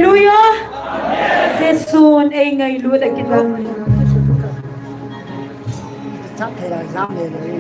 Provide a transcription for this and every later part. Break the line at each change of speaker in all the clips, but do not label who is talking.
Hallelujah! Say soon ay ngay Lord ang kitang
Chắc thầy là giam về rồi.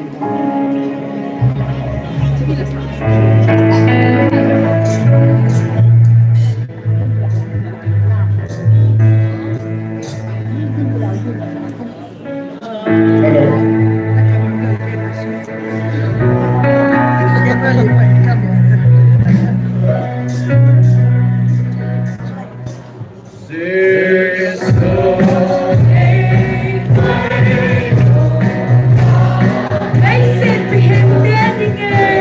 I said to him, Daddy girl.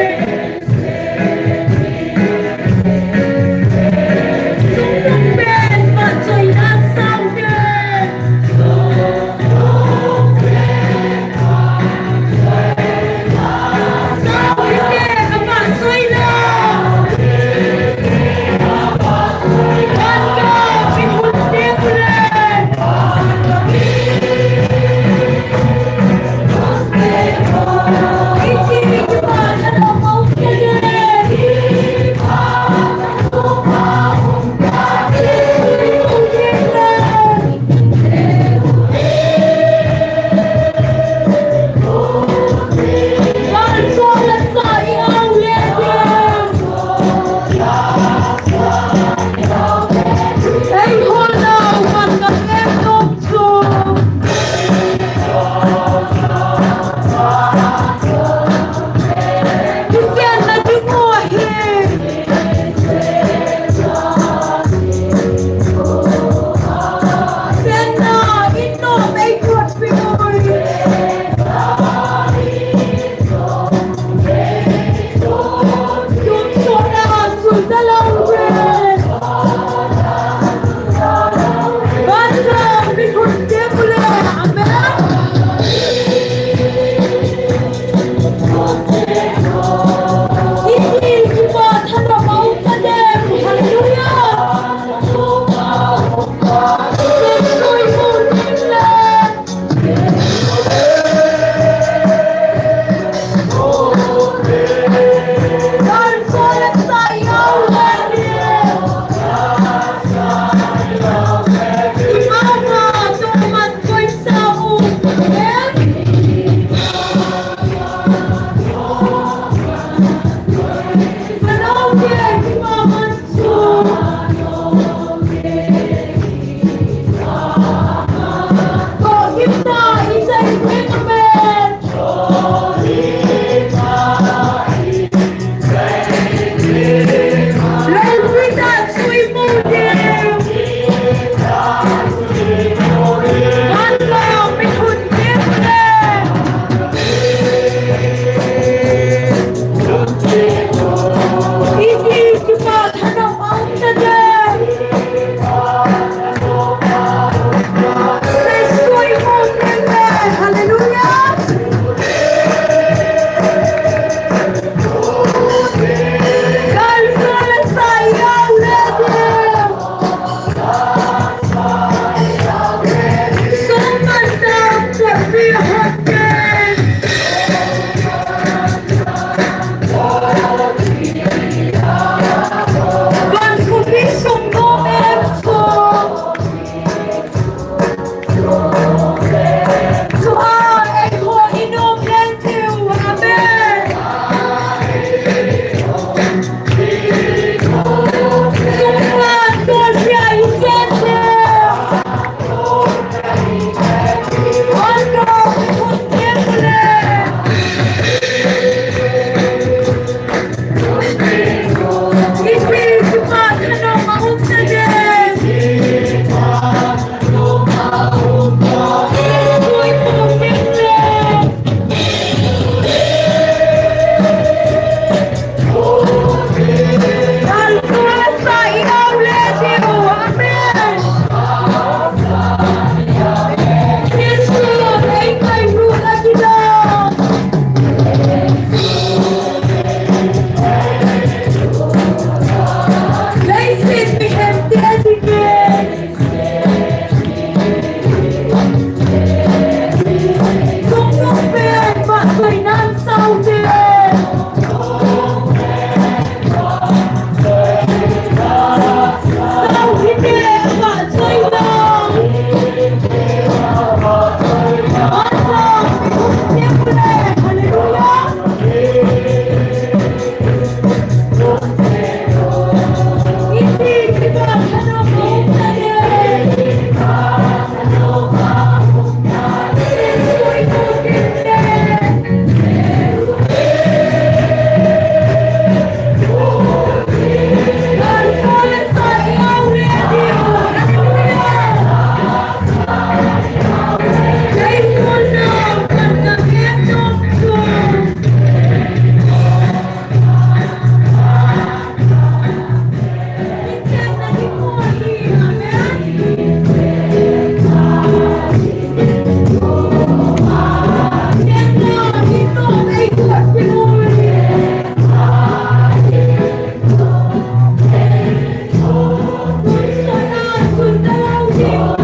Hallelujah!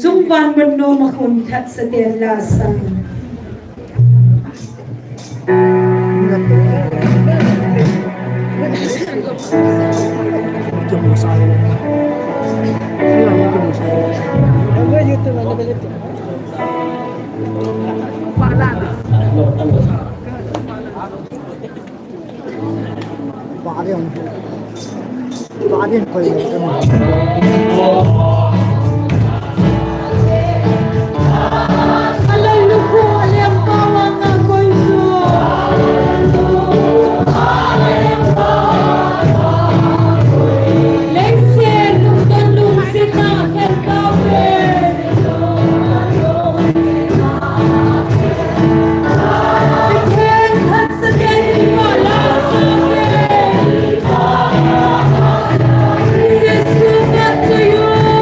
Chung van mun no makun that sa ten lasan.
Jumbo saya. Silang jumbo saya. Apa YouTube mana boleh tu? بعدين قيل
Hallelujah, alam bawang ako iso. Lexer, nung lumsit na herkawe. Iten, hat sa ten wala sa akin. Jesus, not to you.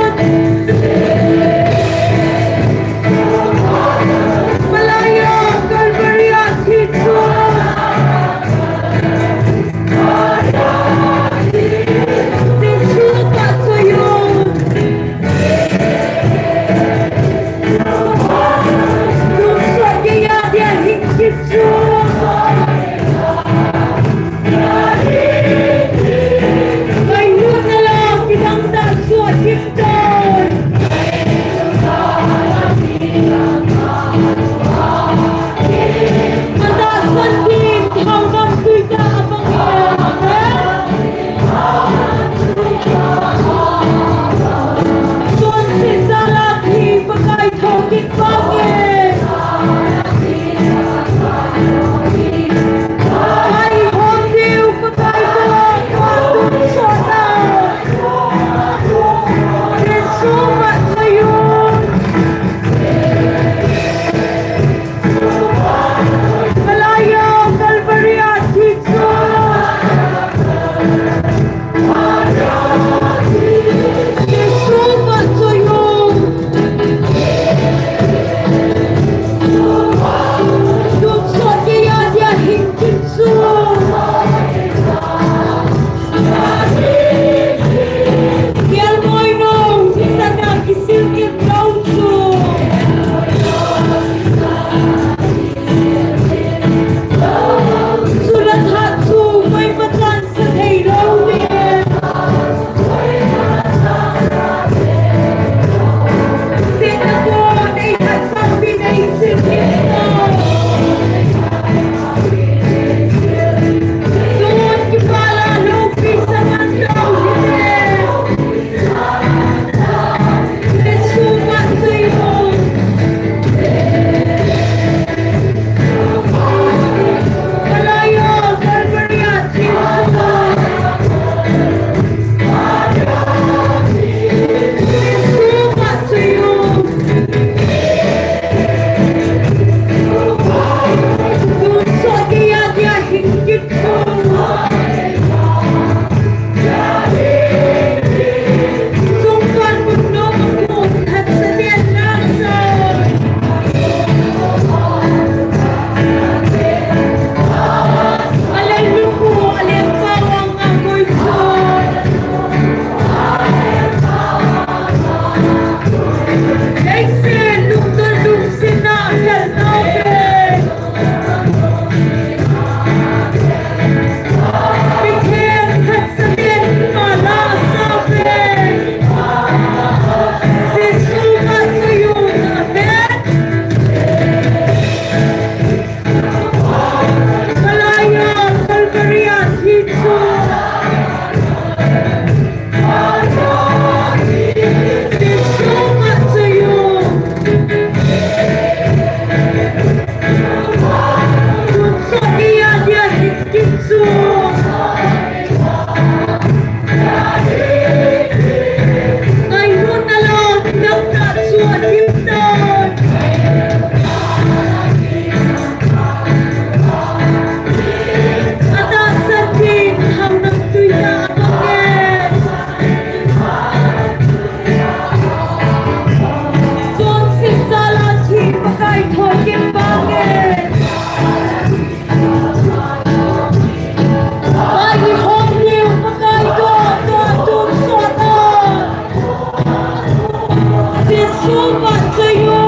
sumpa sa'yo.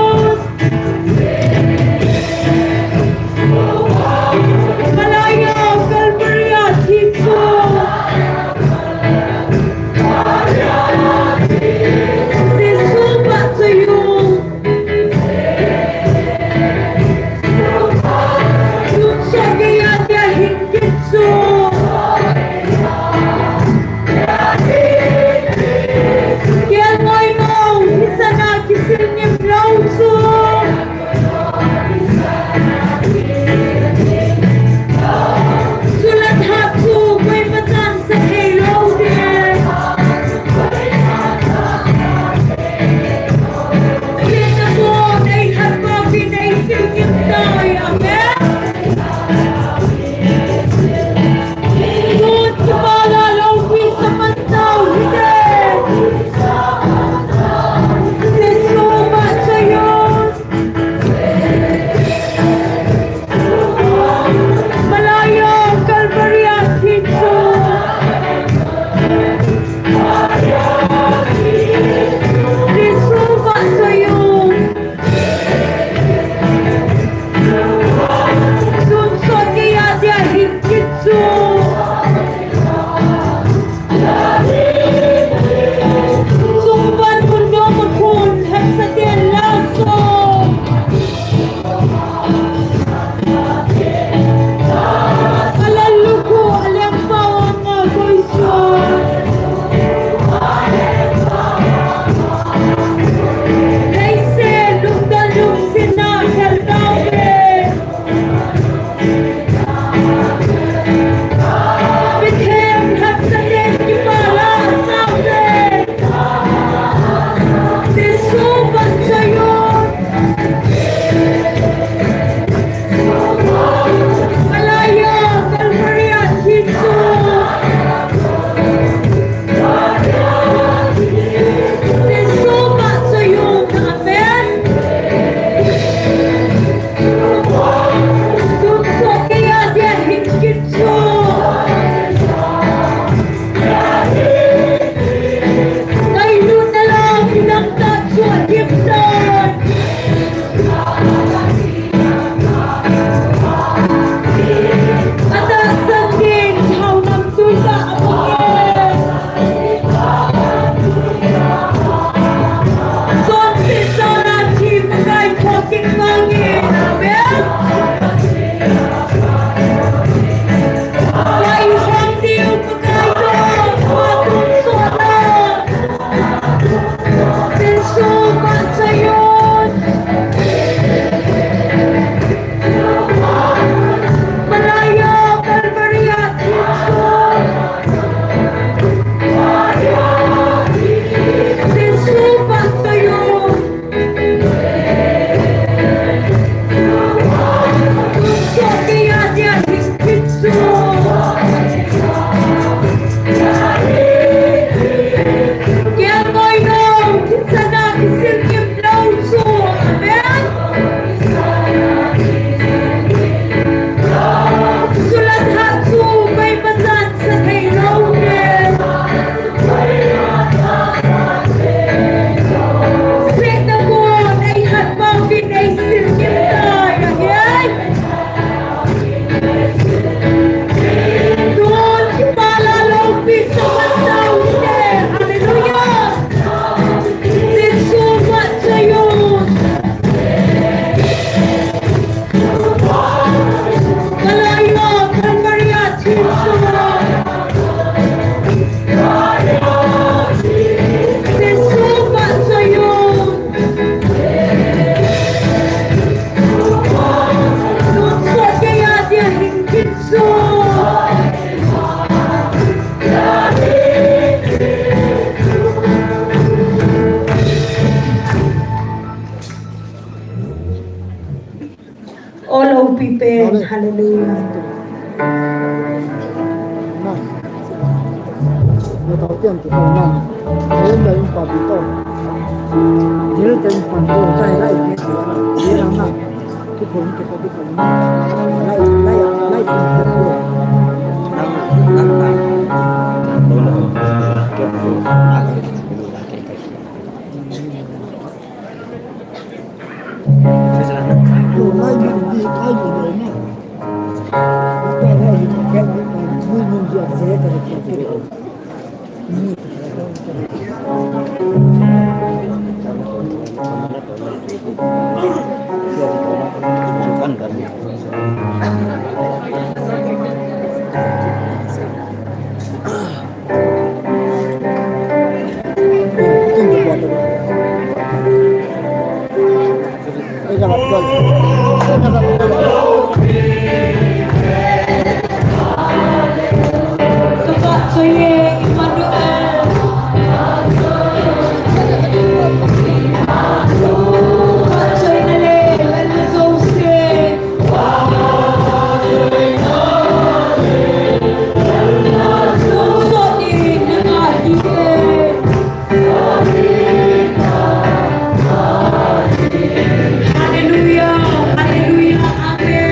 Malaya, Calvary at Jesus. Sisumpa sa'yo. Yung sa kaya niya higit so. Kaya ngayon mo, isa na kisil niya plauso. Sulat hapso, may matan sa halo din. Sina mo, ay hatpapin ay singit tayo. Amen? Doon kumalalaw sa mantaw, hindi. Sisuma sa'yo. Malaya, Calvary at Jesus. Sisuma sa'yo. Doon sa kaya niya higit so. Sumpan mundo magkun sa tiyan laso. Alaluko alang bawang nga boyso. Kaise lugdalug sina kaldawe. Bithem hapsatin kipala sawe. Sisubat sa'yo. Malaya, Calvary at Jesus. Sisubat sa'yo. Amen? Tukso kaya dia higit so. Kayo na lang pinagtatso at gibson. At asangin, how nagtulda amongin. Son si Sonati, magay poking mangin. Amen? Kay hindi yung magay doon, sola. Sisuma sa'yo. Malaya, Calvary at Jesus. Sisuma sa'yo. Tukso kaya niya higit so. Kaya ngayon, isa na kisil niya plauso. Amen? Sulat hatso, may matan sa kailangan. Sina mo, ay hatpapin ay silgit tayo. Ayan? Doon, kimalalaw sa mantaw. Hallelujah! Sisuma sa'yo. Malaya, Calvary at Jesus. Sisuma sa'yo. Doon sa kaya niya higit so. All open. Hallelujah.
Nah, Nataupian kita nah. Ngayon na yung pabito. Nilita yung panto. Kaya lahat niya siya. Dia lang na. Kipon kita dito. Lahat yung panto. Ay, hindi, ay, hindi na. Kaya ay, kaya hindi siya saya talaga siya. Hindi. Ito yung buwan na. Ay, nakapagod. Ay, nakapagod.
Kakak saya Emmanuel. Kakak saya Nale, Lala Zose. Susot ni Nangahie. Haleluya, haleluya, amin.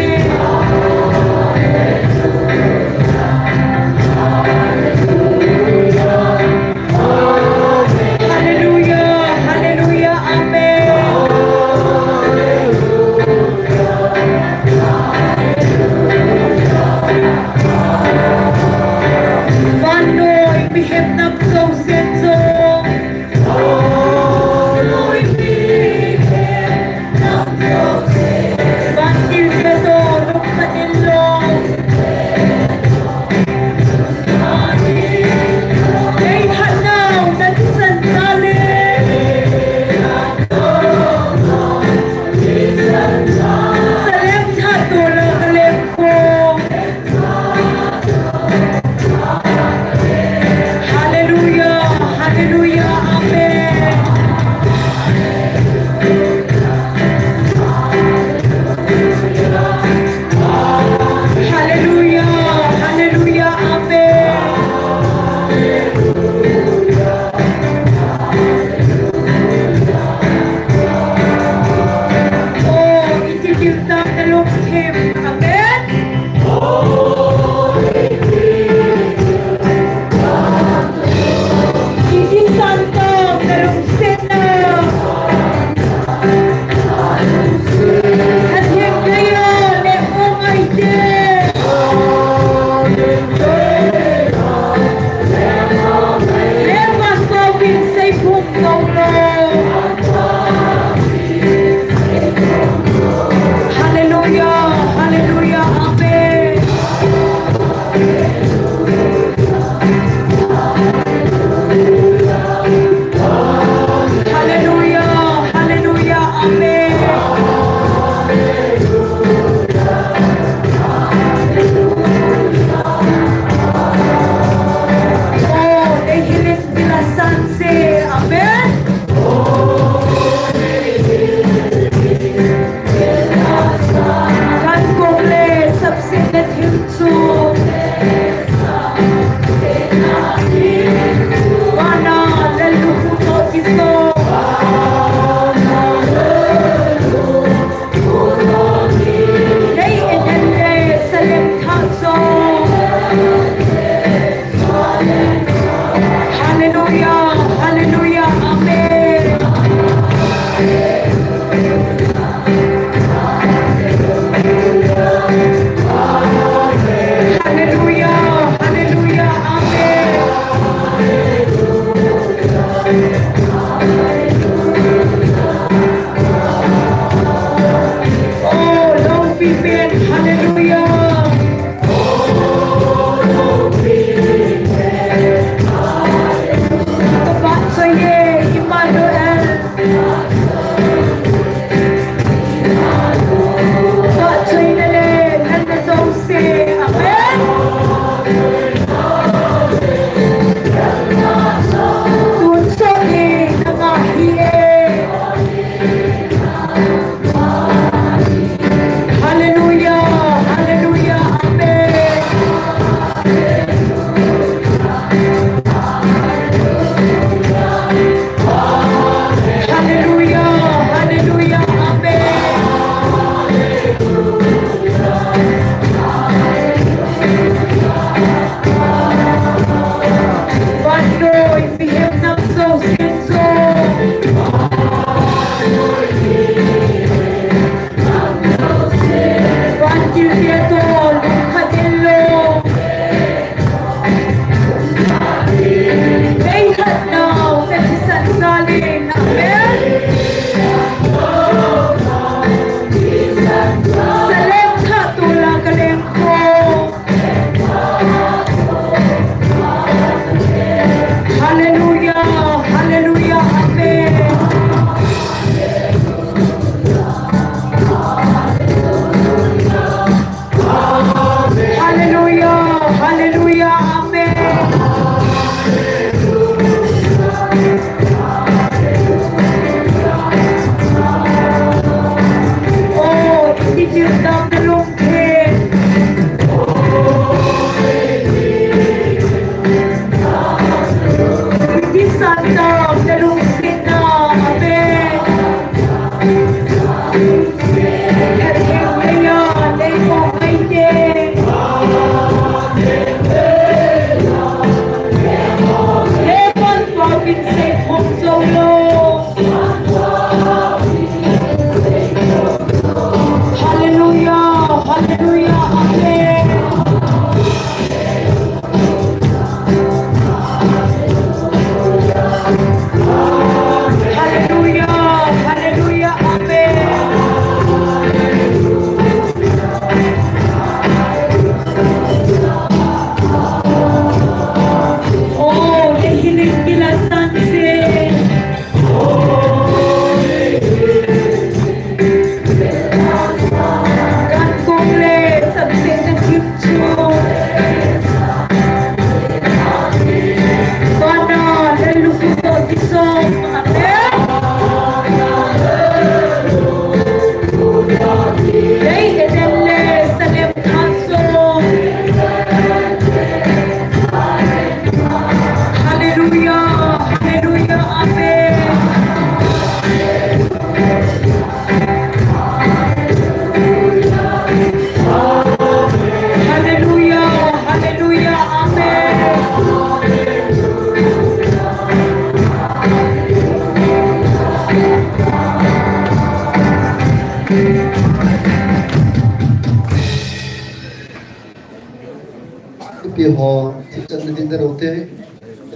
đi họ chân đi đến đầu tiên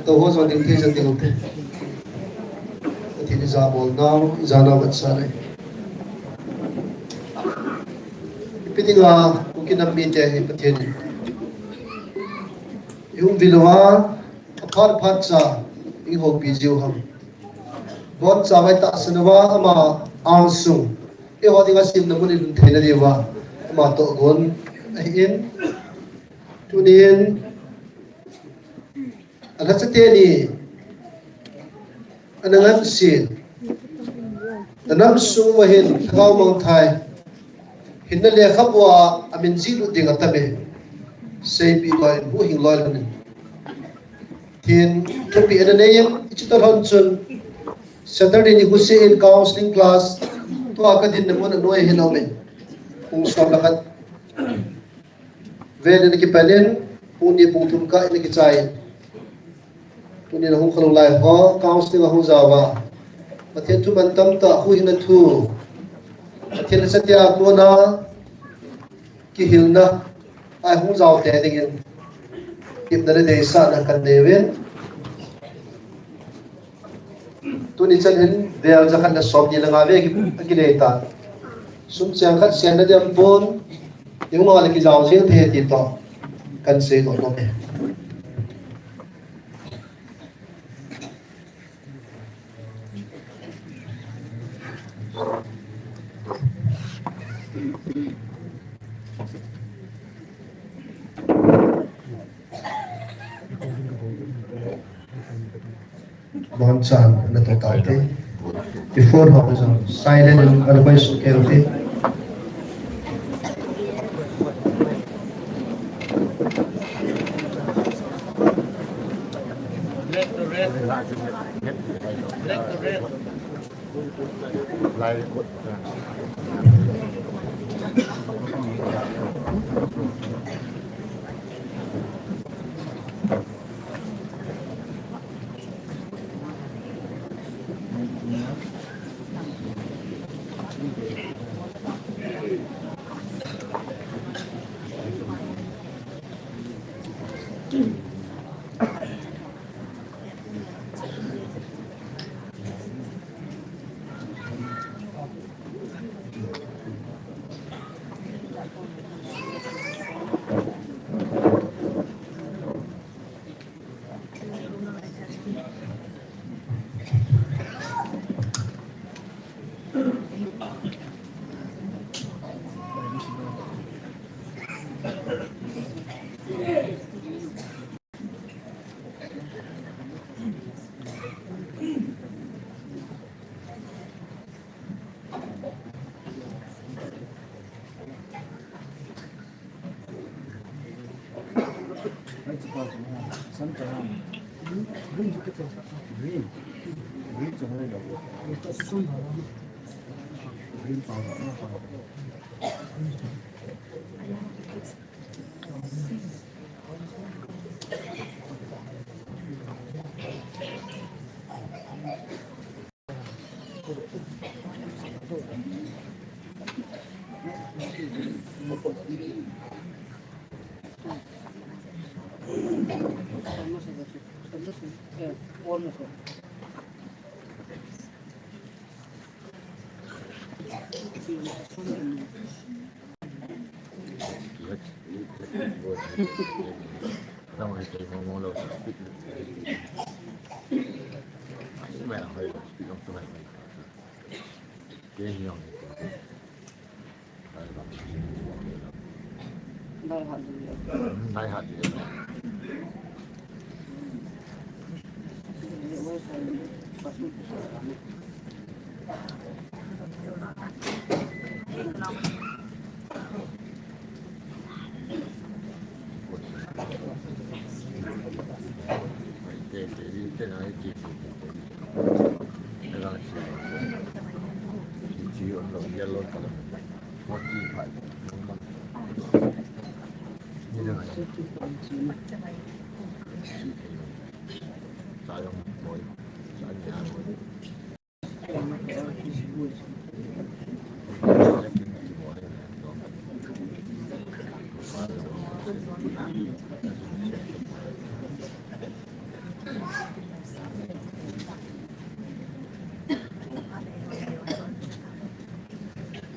tôi hoa rồi đến thế chân đầu tiên thì đi ra nào vẫn sao đấy bây giờ cũng cái năm bên đây bất thiên yung vilwa phát ra yung hộp bị diêu hầm bọn sa vai ta sanawa ama ang sung e ho dinga sim na mun in thena dewa ama to gon in tunin ala chate ni anangan sin tanam sung wa hin thau mang thai hinna le khabwa amin jilu dinga tabe sei pi loi bu hing loi lan tin thupi ananayam ichitar hon chun Saturday ni gusi in counseling class to akadin na muna noy hinomen kung sa lakat vele na kipanin kung ni putum ka ina kichay kung ni na hong kalong lai ho counseling ahong zawa patien tu bantam ta hu hina tu patien sa tiya ko na kihil na ay hong zawa te dingin kip na rin sa na kandewin tuni chanin del zakan na sob ni langawe gileta sum siang khat sian na dem pon yung mga laki jaw sing the dito kan se no no Bonsan na to tate before ho so silent and otherwise okay okay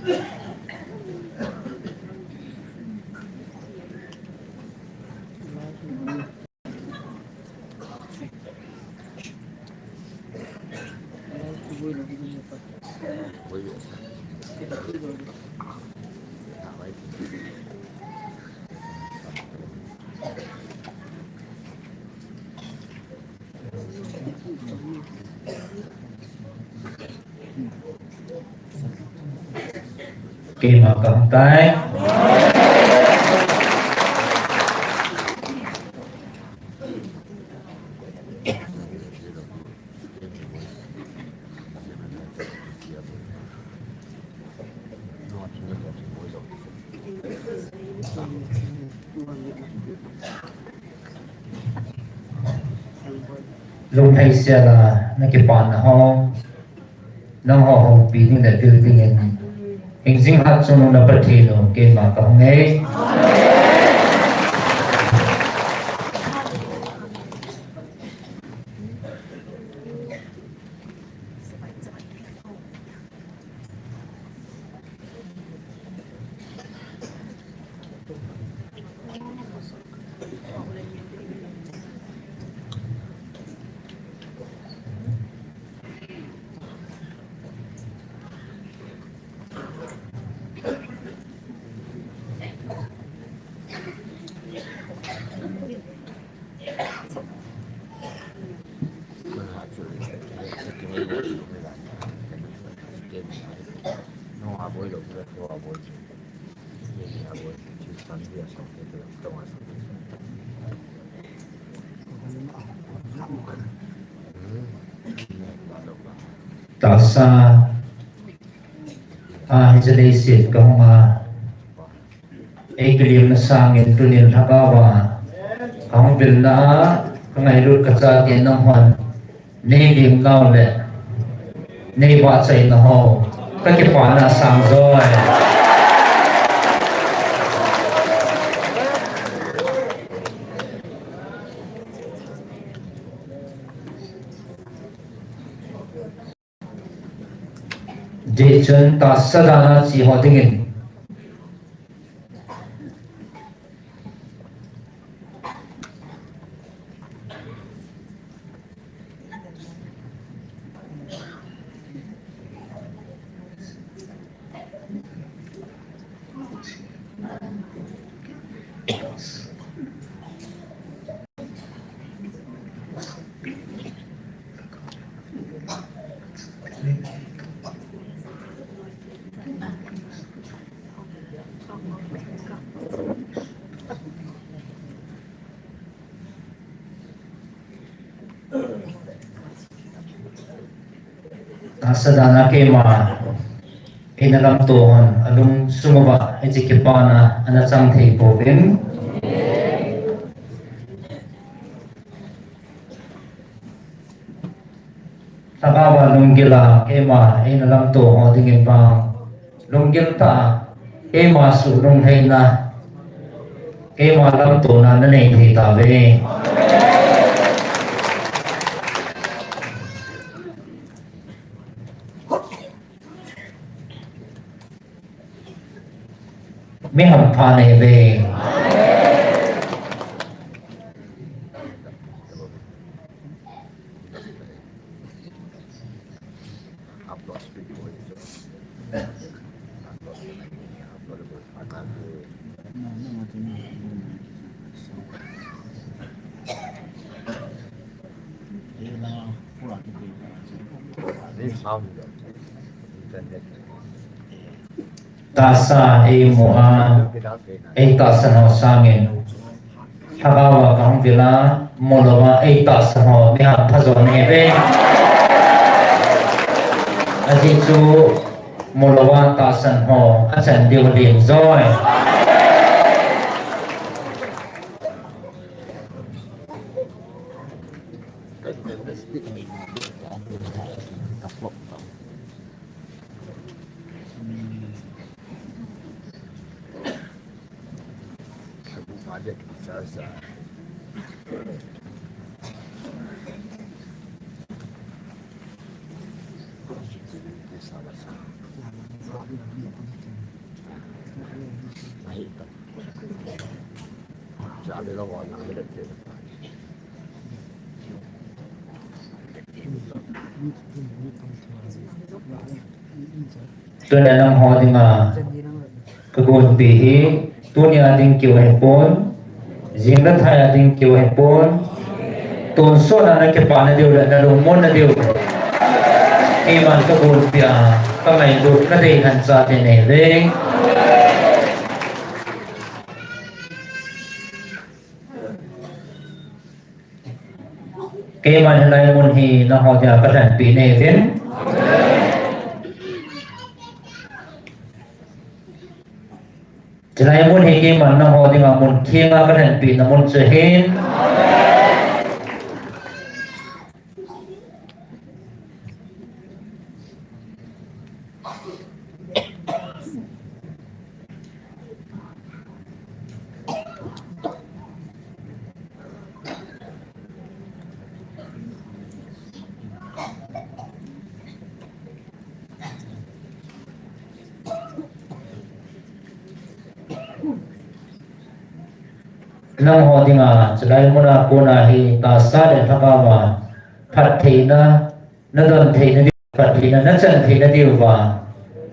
Kim mà cầm tay lúc hay xe là nó cái bàn ho nó ho bị những cái building hình dinh hạt trong nó bật thì nó cái mà cầm ngay tạo sa hình sự cái mà cái điểm nó sang cái tu niệm thắc và không biết là cái ngày lúc cái gia tiền nó hoàn nên điểm nào lệ nên vợ chạy nó hồ cái khoản là sang rồi để chân ta sadana chỉ họ tiếng sadana ke ma inalam tohon alung sumaba ejikipana anachang thei povin tagawa lunggila ke ma inalam tohon dingin bang lunggil ta ke ma su lung hei na ke ma lam to na nei thei ta ve mấy hầm pha này về tasa e moa e tasa no sangin hagawa kang vila molawa e tasa no meha phazon eve aji chu molawa tasan ho achan diu lim zoi ตัวนั้นน้ำหอที่มาขบวนปีตัวนี้ดิ้งเกี่ยวให้ปนจิงรัฐไทยดิ้งเกี่ยวให้ปนตัวส่วนนั้นเก็บปานเดียวเลยนั่นลงมนเดียวมันขบวนปีก็ไม่ดูกระเดียนซาเทเนเร่มันในมุนฮีน้ำหอที่กระแทกปีเนเร่จะไล่มุนให้เกมันน้ำหอที่มามุนเคียงกันแทนปีน้ำมุนเสห็นน้ำหอที่มาจะไล่มุนอากูนาฮีตาซาเดนทักาวาพัดทีนะนัดนทีนะดิพัดทีนะนัดจันทีนะดิวา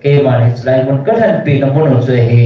เกมันจะไล่มุนก็แทนปีน้ำมุนอุเสหี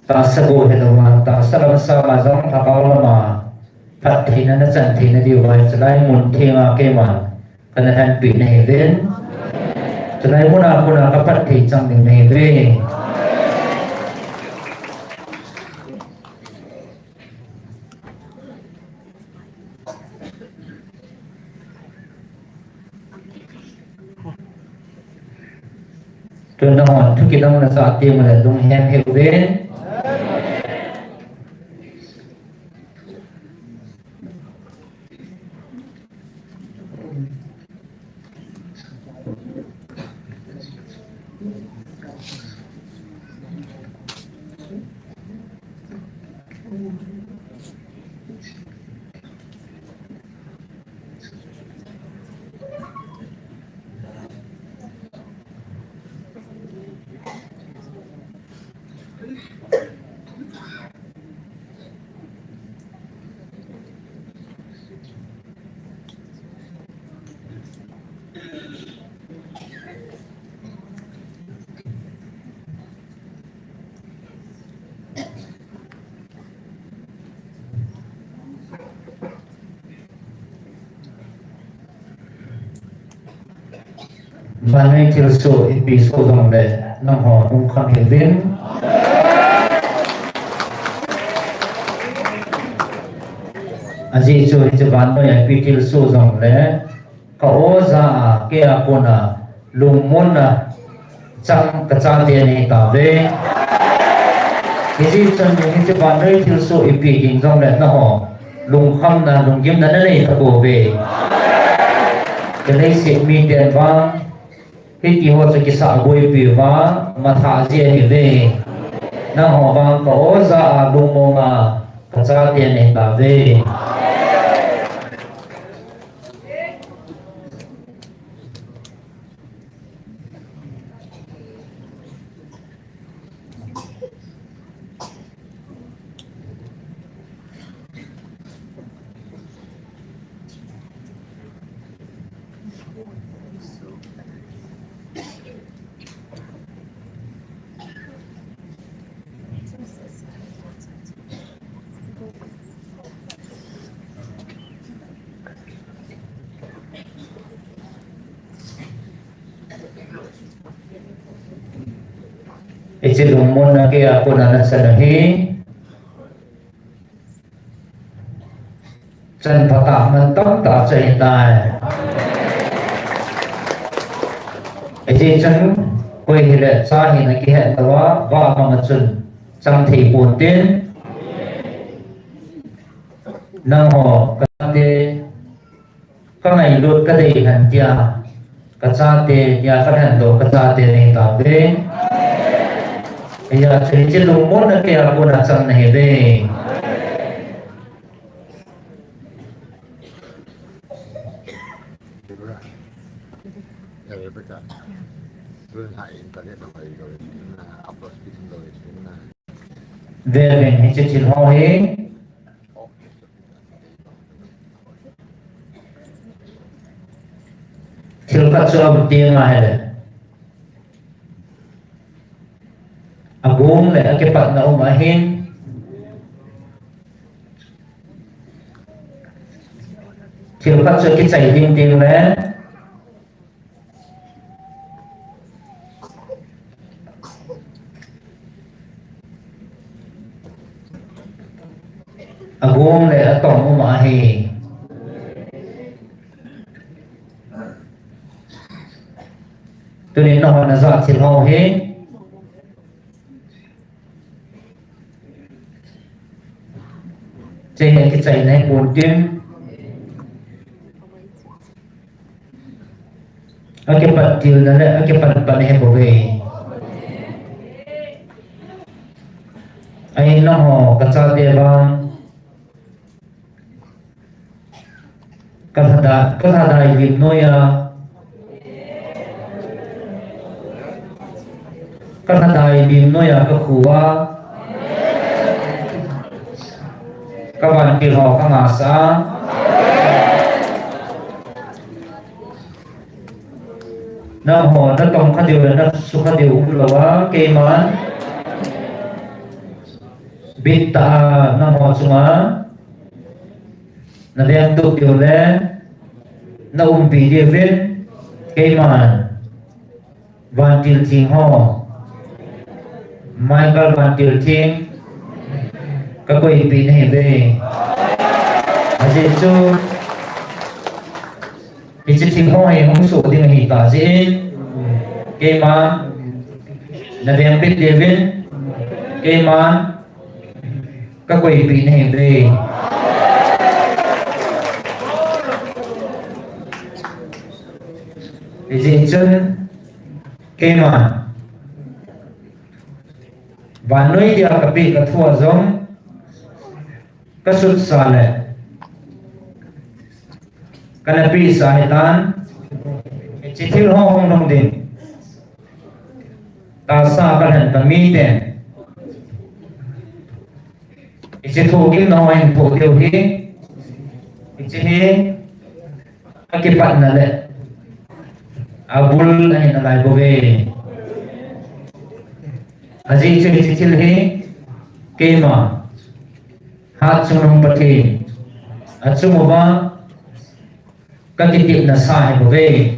ตาสกูเห็นว่าตาสลับสามาจงทักเอาละมาพัดทีนั้นจันทีนั้นดิวาจะไล่มุนเทียงเกมันกันแทนปีในเว้นจะไล่มุนอากูนากับพัดทีจังในเว้นจนน้องทุกกิจมันจะอาเตียมันลงแฮมเฮเวนมันให้ทิลโซอีปีโซดงเลยน้องหอนุ่งคำเห็นวินอาจีโซจะบ้านตัวอย่างปีทิลโซดงเลยก็โอซาเกียคนน่ะลุงมุนน่ะจังกระจายเดียนี่ตาเวนี่จีจนยังจะบ้านเลยทิลโซอีปีกินดงเลยน้องหอลุงคำน่ะลุงยิ้มนั่นเลยตะโกเวจะได้เสียมีเดียนบ้างที่กี่หัวจะกิสาบุยปีว่ามาท่าเจียนี่เวน้าหอบางก็โอซาลุงมงากระจายเดียนี่ตาเว Ichilumon na kaya ako na nasanahi. Chan patah mentang tak cerita. Ichi chan koi hilet sahi na kihet tawa ba mangachun sang thi putin. Nang ho kate kangai lut kate han tia kacate ya kan do kacate nei ta be. Ya chilumon na kaya ako na sang nahi be. Về hình trên chiến hoa hế thiếu các cho một tiếng này đấy gồm lại cái bạn nào mà hin thiếu các cho cái chạy liên tiếng đấy gồm lại tổng mà hi tôi nên nói là dọn chiến hoa hết trên cái chạy này buồn tiếng ở cái bật tiêu nó lại ở cái bật này bảo vệ anh nó họ cả cha địa vang Kadhadai Vinoya Kadhadai Vinoya Kakua Kawan Kilho Kamasa Nam Ho Nam Tong Khadiu Nam Sukhadiu Ulawa Keman Bitta Nam Ho Sunga na đem tục điều lên na bị địa viên cây màn van tiêu thiên ho mai ba van tiêu thiên các quỷ bị này về ở trên chỗ thì trên thiên ho hay không số thì ngày tả dễ cây màn na đem biết địa viên cây màn các quỷ bị này về thì dễ chân cây mà và nơi dia cả bị cả thua giống các sút xa lệ cái này bị xa hệ tan chỉ thiếu ho không đồng định ta xa cái hình tầm mi đen chỉ thu cái nói thu điều hi chỉ cái bạn là lệ abul ay nalay bobe aji chichil he kema hat sunung pati at sumuba kakitip na sa bobe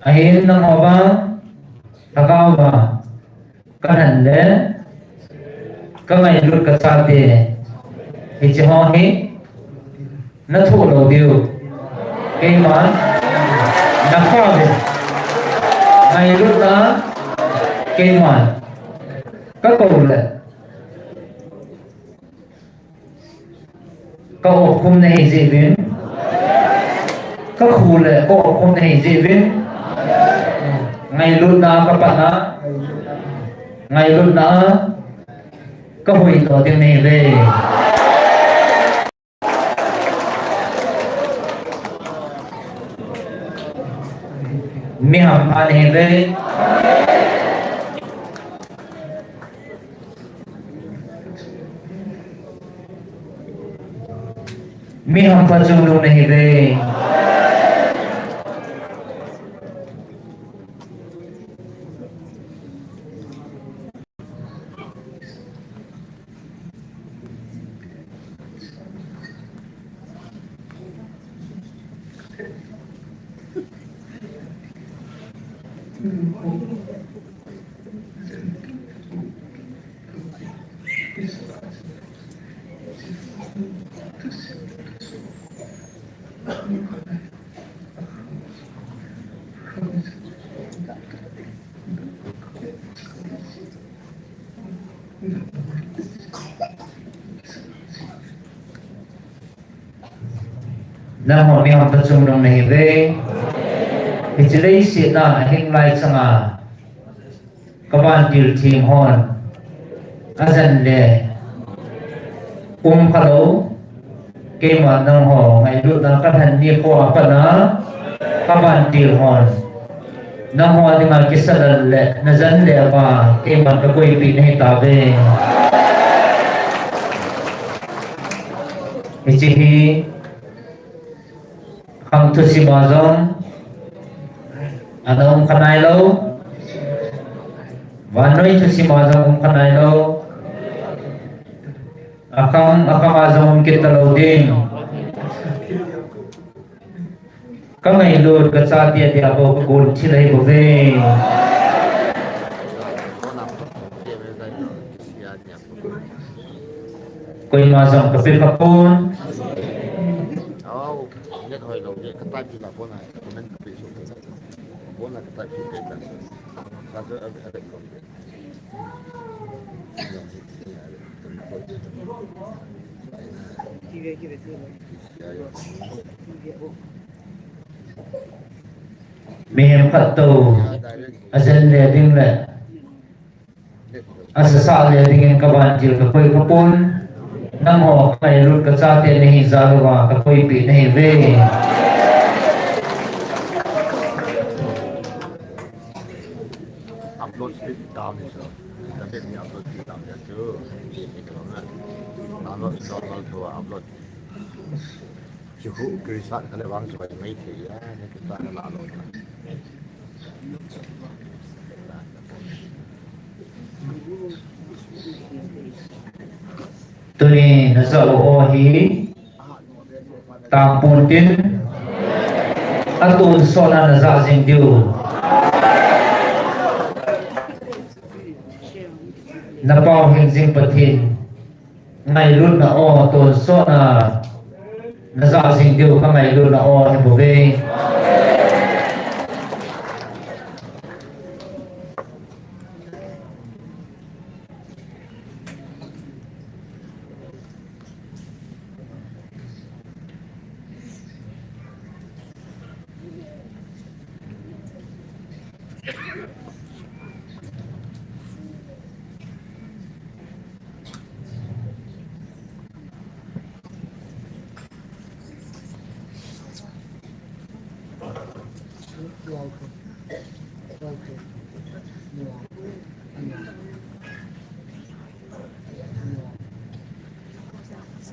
ahin nang oba takaw ba kanan le kamay lut kasate ichiho he nathulo diu kema nakhabe ngày lúc đó cây ngoài các cầu lệ cầu hôm nay dị biến các khu lệ cầu hôm nay dị biến ngày lúc đó các bạn đó ngày lúc đó các hội tổ tiếng này về mi ham an về mi ham pa chung lu nahi ve na ho mi ham pachung nong nei ve Hicilei si na hing lai changa kawan til team hon azan le khalo ke ma nang ho ngai lu na ka than ni ko pa na kawan til hon na ho ni ma kisal le na zan le ba ke ma ka koi pi nei ta ve Hici Hang tu si bazong Anong kanay lo Wanoy tu si bazong kanay lo Akang azong kita lo din Kamay lor katsati di ako kagul chilay bove Koy mazong kapil kapon
hồi đầu cái tay chỉ là con này nên bị sụt cái con là cái tay chỉ cái là sao cứ ở đây còn
Mem katu azan le ding le asasa le ding kawan jil ka koi kapon nang ho kai lut ka cha te nei zalwa ka koi pi nei ve
upload speed down so tapi ni upload speed down ya tu ini kalau download normal tu upload cukup kerisat kalau bang supaya mai ya ni kita nak lalu
Tuni nasa o hi tampuntin atun sona nasa sing diu napau hing patin ngai lut na o tun sona nasa sing diu ka ngai lut na o ni bove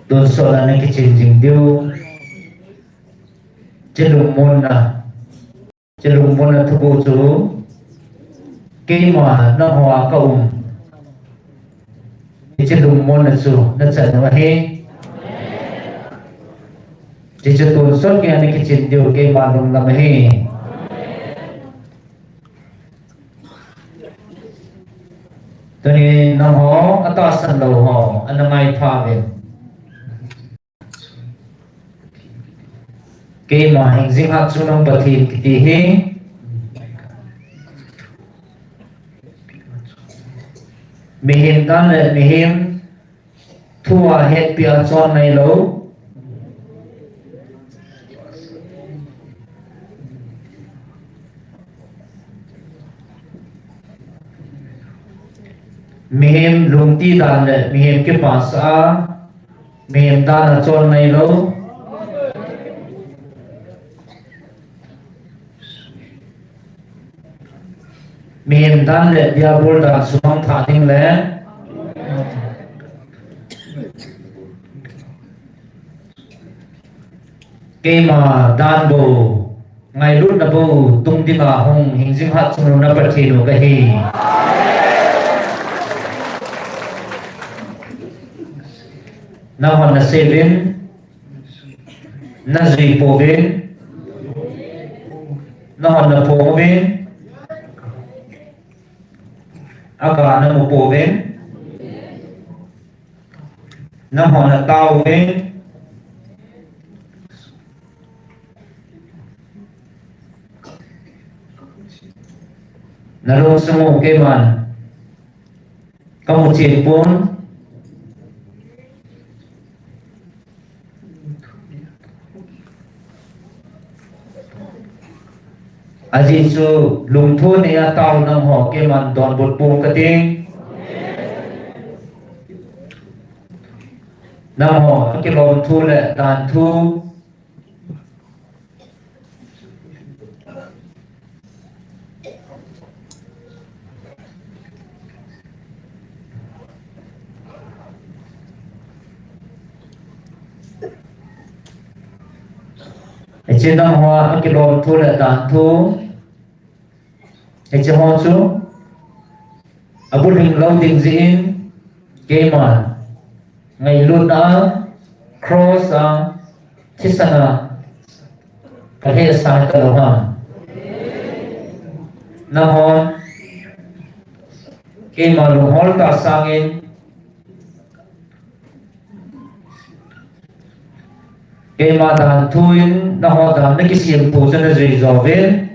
Tun sona ni kicing diu celung mon na thubu chu ke ma na hoa ka celung mon na chu na chan wa he chỉ cho tôi xuất nghe cái chuyện điều cái mà đồng làm he tôi nên nó họ ở ta sân đầu họ anh mai pha về cái mà hành sinh hạt xuống ông bật thịt thì he mình hiện đang là mình hiện thua hết bia cho này lâu Mihim lungti dan le mihim ke pasa mihim dan chon nai lo mihim dan le dia bol dan sumang tha ding le ke ma dan bo ngai lut na bo tung ding a hong hing jing hat chung na pa thi no ka hi na hon na sevin na zui povin na hon na povin aga na mu povin na hon na tawin Naro sumo ke man kamu pun aji su lung thu ne tao nang ho ke man don bot pung ka ting nang ho ke lom thu le dan thu trên năm hoa cái lon thu là tàn thu cái chế hoa chú ở bút hình lâu tình diễn cái mà ngày luôn đã cross chết sana cái hệ sai cái đầu hàng năm hoa cái mà lùng hol ta sang in cái mà đàn thui nó họ đàn cái xiêm phù cho nó gì rõ về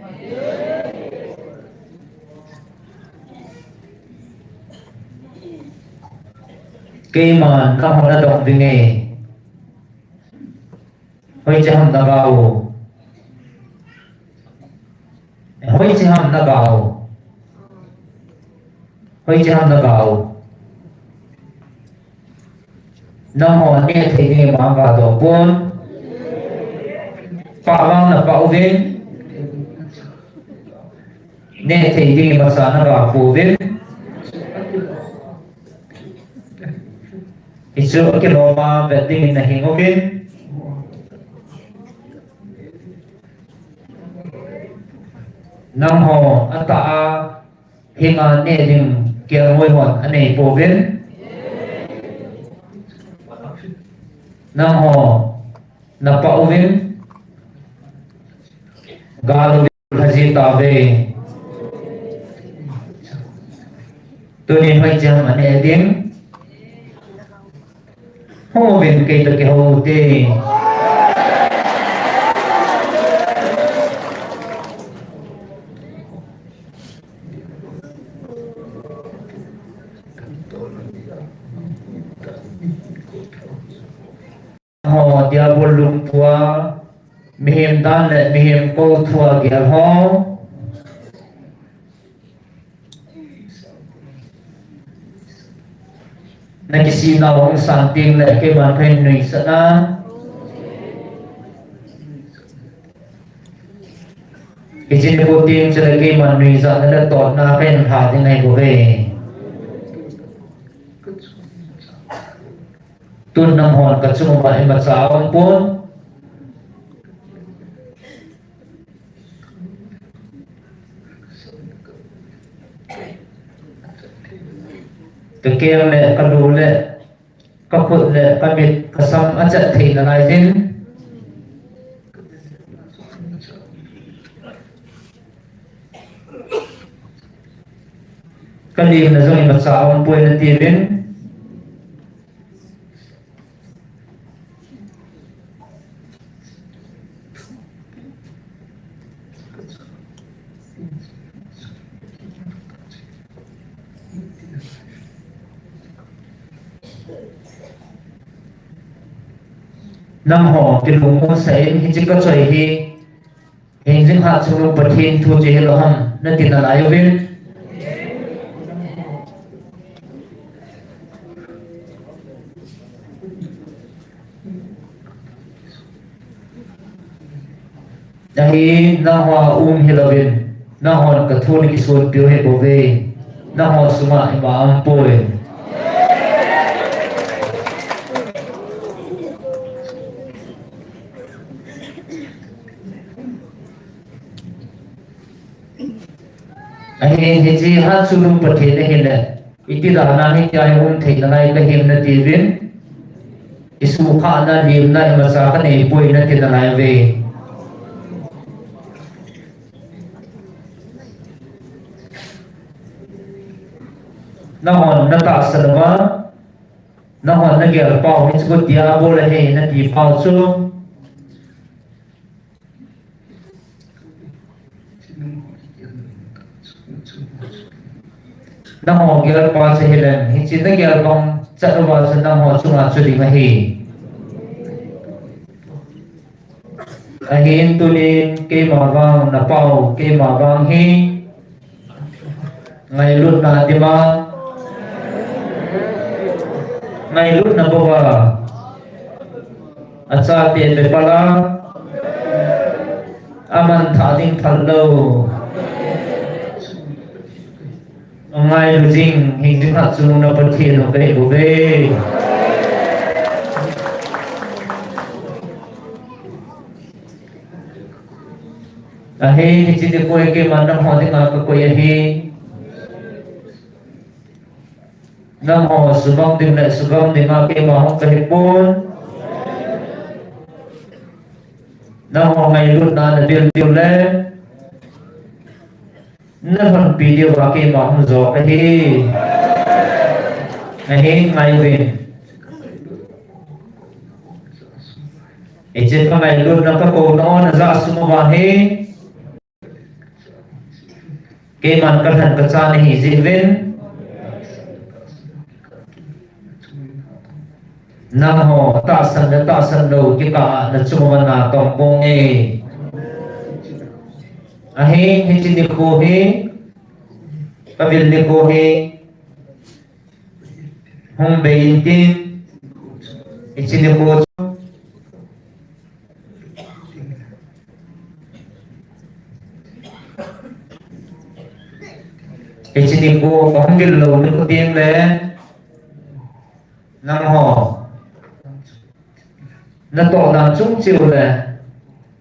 cái mà nó họ đã động về nghề hơi chứ hầm đã vào hơi chứ hầm đã vào hơi chứ hầm đã vào nó họ nghe thấy nghề mà vào đó buôn Pak Wang na Pak Uvin ne thầy đi mà sáng na Pak Uvin isu cái lò mà về đi na hình Uvin năm hồ anh ta hình anh ne đừng kia ngôi hồn anh này Uvin năm hồ na Pak Uvin Galu haji tabe tu ni hai jam ane ding ho ben ke to ke ho te ho dia bolum tua mihim dan le mihim ko thua gel ho na kisi na wong santing le ke ban phen nui sana kijin ko tim chale ke man nui za na tot na phen tha ding nai ko ve tun nam hon ka chung ba ma cha ong pon cái kia lệ cái đồ lệ cái quận lệ cái biệt cái xong ăn chặt thì là này chứ cái điểm là do mặt sao ông quên là tiền đến năm họ cái lũ mua sẽ hình chỉ có trời hi hình dưng hạt xuống lũ bật hin thu chế lỗ hầm nên tiền là lại bên Dahi na hoa hilavin na hoa ka thu ni kisun piu he bove na hoa suma ima ampoe ahi heji ha sulum pathe ne hele iti dana hi kya thei na lai ka him na tivin isu kha na lim na ma sa ka nei poi na tin na lai ve na hon na ta sanwa na hon na gel pau ni chu dia bo la he na ti pau chu nang ho gyal pa sa hilen hi chin na gyal bang chatwa sa nang ho chunga chudi ma hi ahin tunin ke mawang na pau ke mawang hi ngai lut na dima ngai lut na bawa acha te be pala aman thading thallo ngai lu jing hing jing hat chung na pathi no be bu be ahe ni chi de koi ke man nam ho de nga ko koi ahe nam ho subang ding na subang ding nga ke ma ho ka hipon nam ho ngai lut na na bil bil le na han video wa ke ma hum zo ka hi ahe ngai win eje ka ngai lut na ka ko no na za suma wa he ke man ka than ka cha nahi zivin nam ho ta san lo ki ka na chuma na tong bong e ahe he chin ni ko he ka vil ni ko he hum be in tin chin ni ko cái chuyện đi cô có không biết lâu nữa có tiếng đấy năm họ nó tổ làm chung chiều này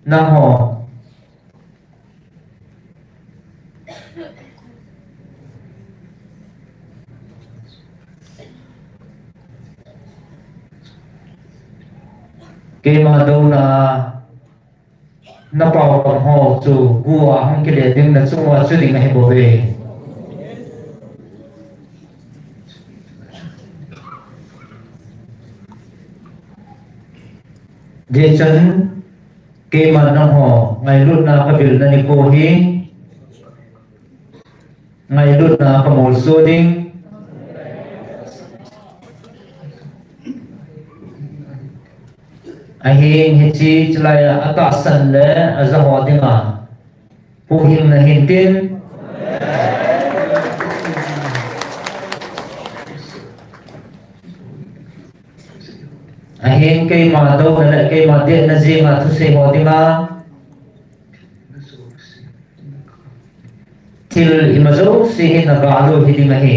năm họ cái mà đâu là nó bảo bằng họ chủ vua không cái để tiếng là chung vào quyết định này bảo vệ dia chân ke man nam ho ngai lut na ka bil na ni ko hi ngai lut na ka mol so ding ahin hi chi chlai ata san le a za ho ding a pu him na hin tin ahin cây mà đâu lại cây mà điện là gì mà thu sinh hồ đi mà til imazo si hin na galo hidi mahi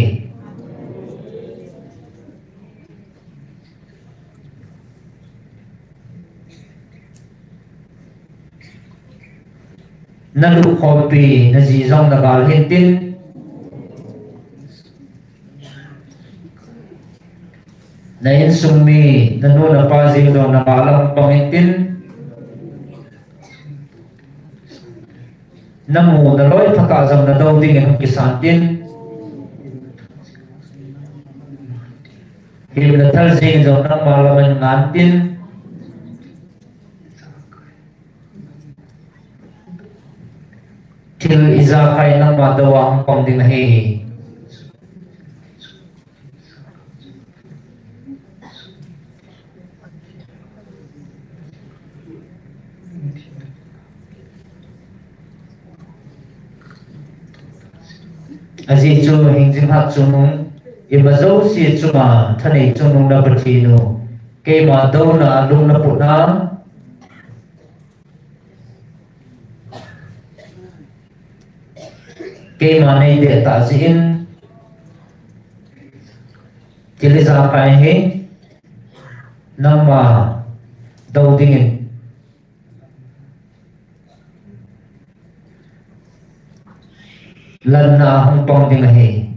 na lu khopi na ji zong na gal hin tin na in summi na no na pa jing do na balang pangitin na mu na loi thaka jam na do ding en kisan tin him na thal jing do na malaman ngan tin til iza kai na ma dawa pang ding hi aji chu hing jing hat chunung imazo si chuma thani chunung na bathinu ke ma do na lung na puna ke ma nei de ta jin kiliza kai he nama do dingin lần nào không còn tiếng này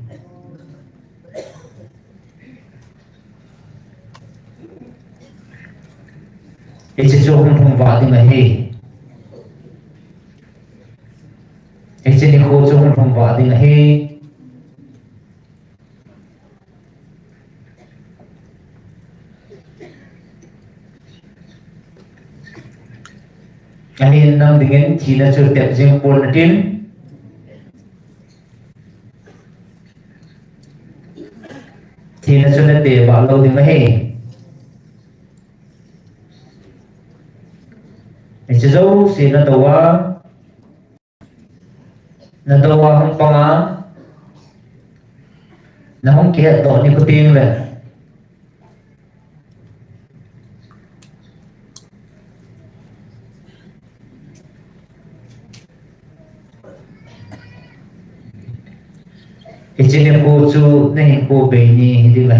cái chuyện không vào tiếng này cái chuyện khô không vào tiếng này anh đang dengan chỉ là sự đẹp riêng buồn tin chỉ là cho nên để bảo lâu thì mới hề chỉ dấu chỉ là đầu không bằng á nó không kia tổ nicotine về cái chuyện này cô chú này cô bé ni thì là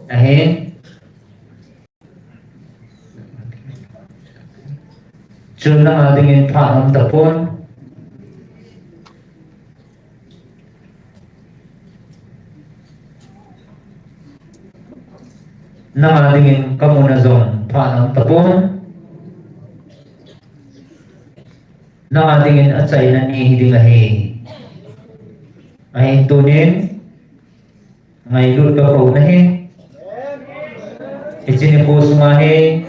hay chú na dengan paham tapon na dengan kamu na zon paham tapon na dengan acai na ni hindi lah ay tunin ngay lut ka po na itinipos mahe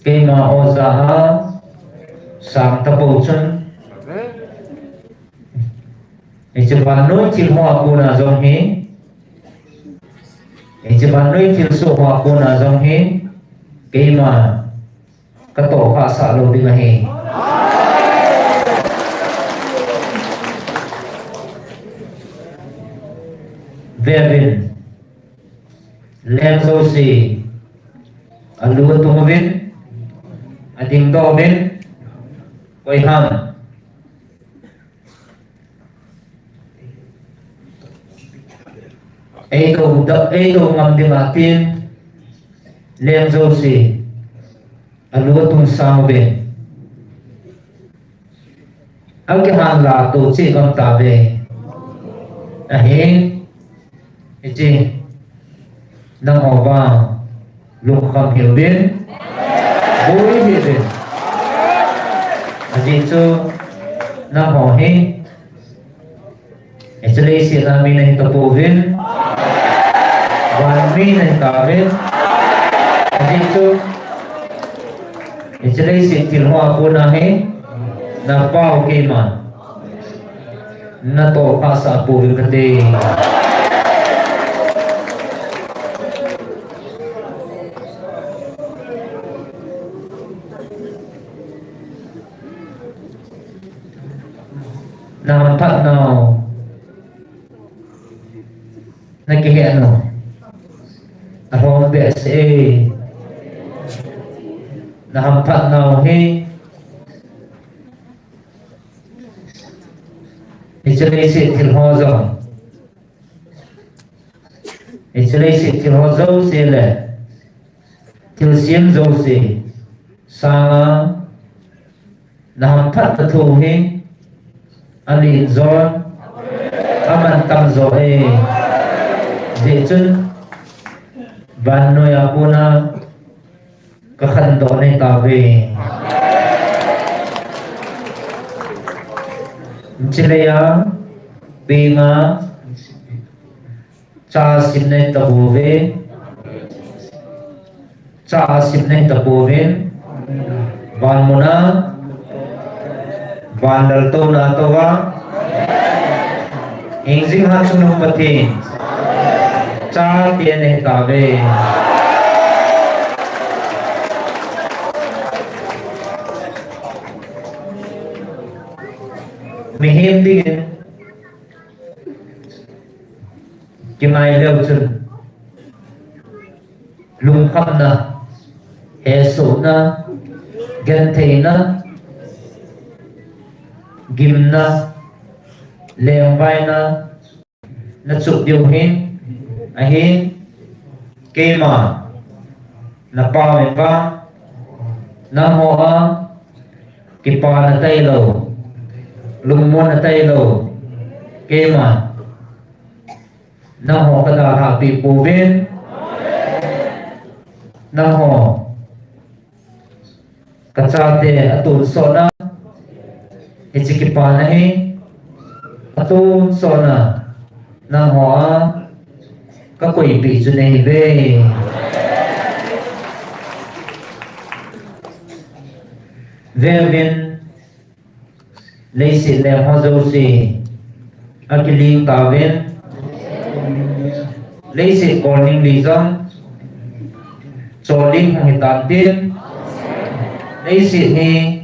kay maozaha sang tapuchun itibanoy tilho ako na zong itibanoy tilso ako na zong kay ma kato ka sa lo di mahe Vervin Lenzo si Aluan tumubin Ading dobin Koy ham Ito ngamdim atin Lenzo si Aluan tung samubin Ang kihan lato si kam tabi Ahin Iti nang obang lukam hilbin buwi hilbin Ati ito nang hohi Iti isi namin na hitapuvin Wanmi na hitawin Ati ito isi tilho ako nahi na pao kima na to ka sa apuvin kati Nampak no Nakihi ano Arong BSA Nahampak no Ichilisi tilhozo sila Tilsim zo si Sanga Nahampak natuhi Ali zon aman tam zo di chun ban noi apuna kakhando ne tabe Chilaya Bima Cha simne tabove Van muna Vandal to na to wa Ingzing hatsun humatin Cha tiene tabe Mihim din Kimay leo chun Lungkap na Heso na Gantay na Gim na Leongbay na Natsukdiuhin Ahin Kema Napawin pa Nahoa Kipa na taylo Lungmo na taylo Kema Naho kada happy puvin Naho Katsate atun sona Ichikipa na atun sona Naho Kakoy piso na hibe Vervin Leisi le hozo si Akiling tawin lấy sự còn ninh lý dông cho linh hồng hiện tàn tiên lấy sự ni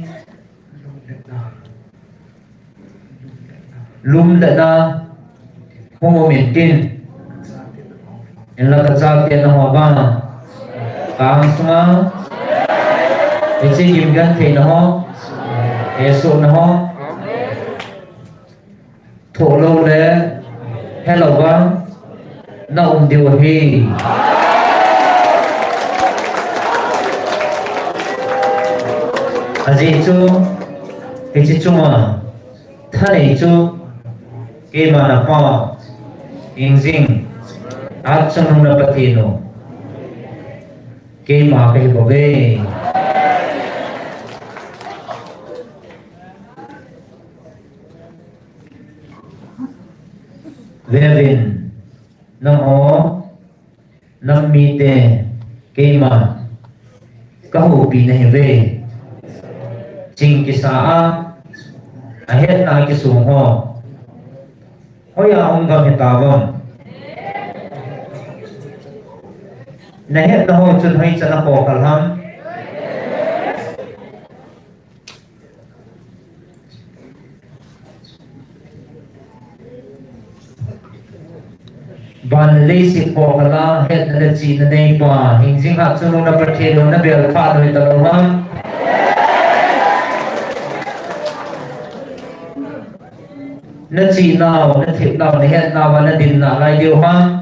lum đã na hô miền tin en la ta sa tiền hoa ba càng sung để xây dựng gần thế nó để số nó thổ lâu đấy hello vâng nó điều hi gì chú cái gì chú mà thay chú cái mà nó có in zing áp trong nó bắt đi nó cái mà cái bộ về Vevin nang o nang mite kema kahu pi nahi ve ching ki sa a het na ki sung ho hoya ong ga mi ta vam na het na ho chun hai chana ko kal ham ban lê si po kala het na chi na nei pa hing sing hat sunu na pathe lo na bel pha lo ta lo ham na chi nào na thip nào na het nào và na din na lai điều ham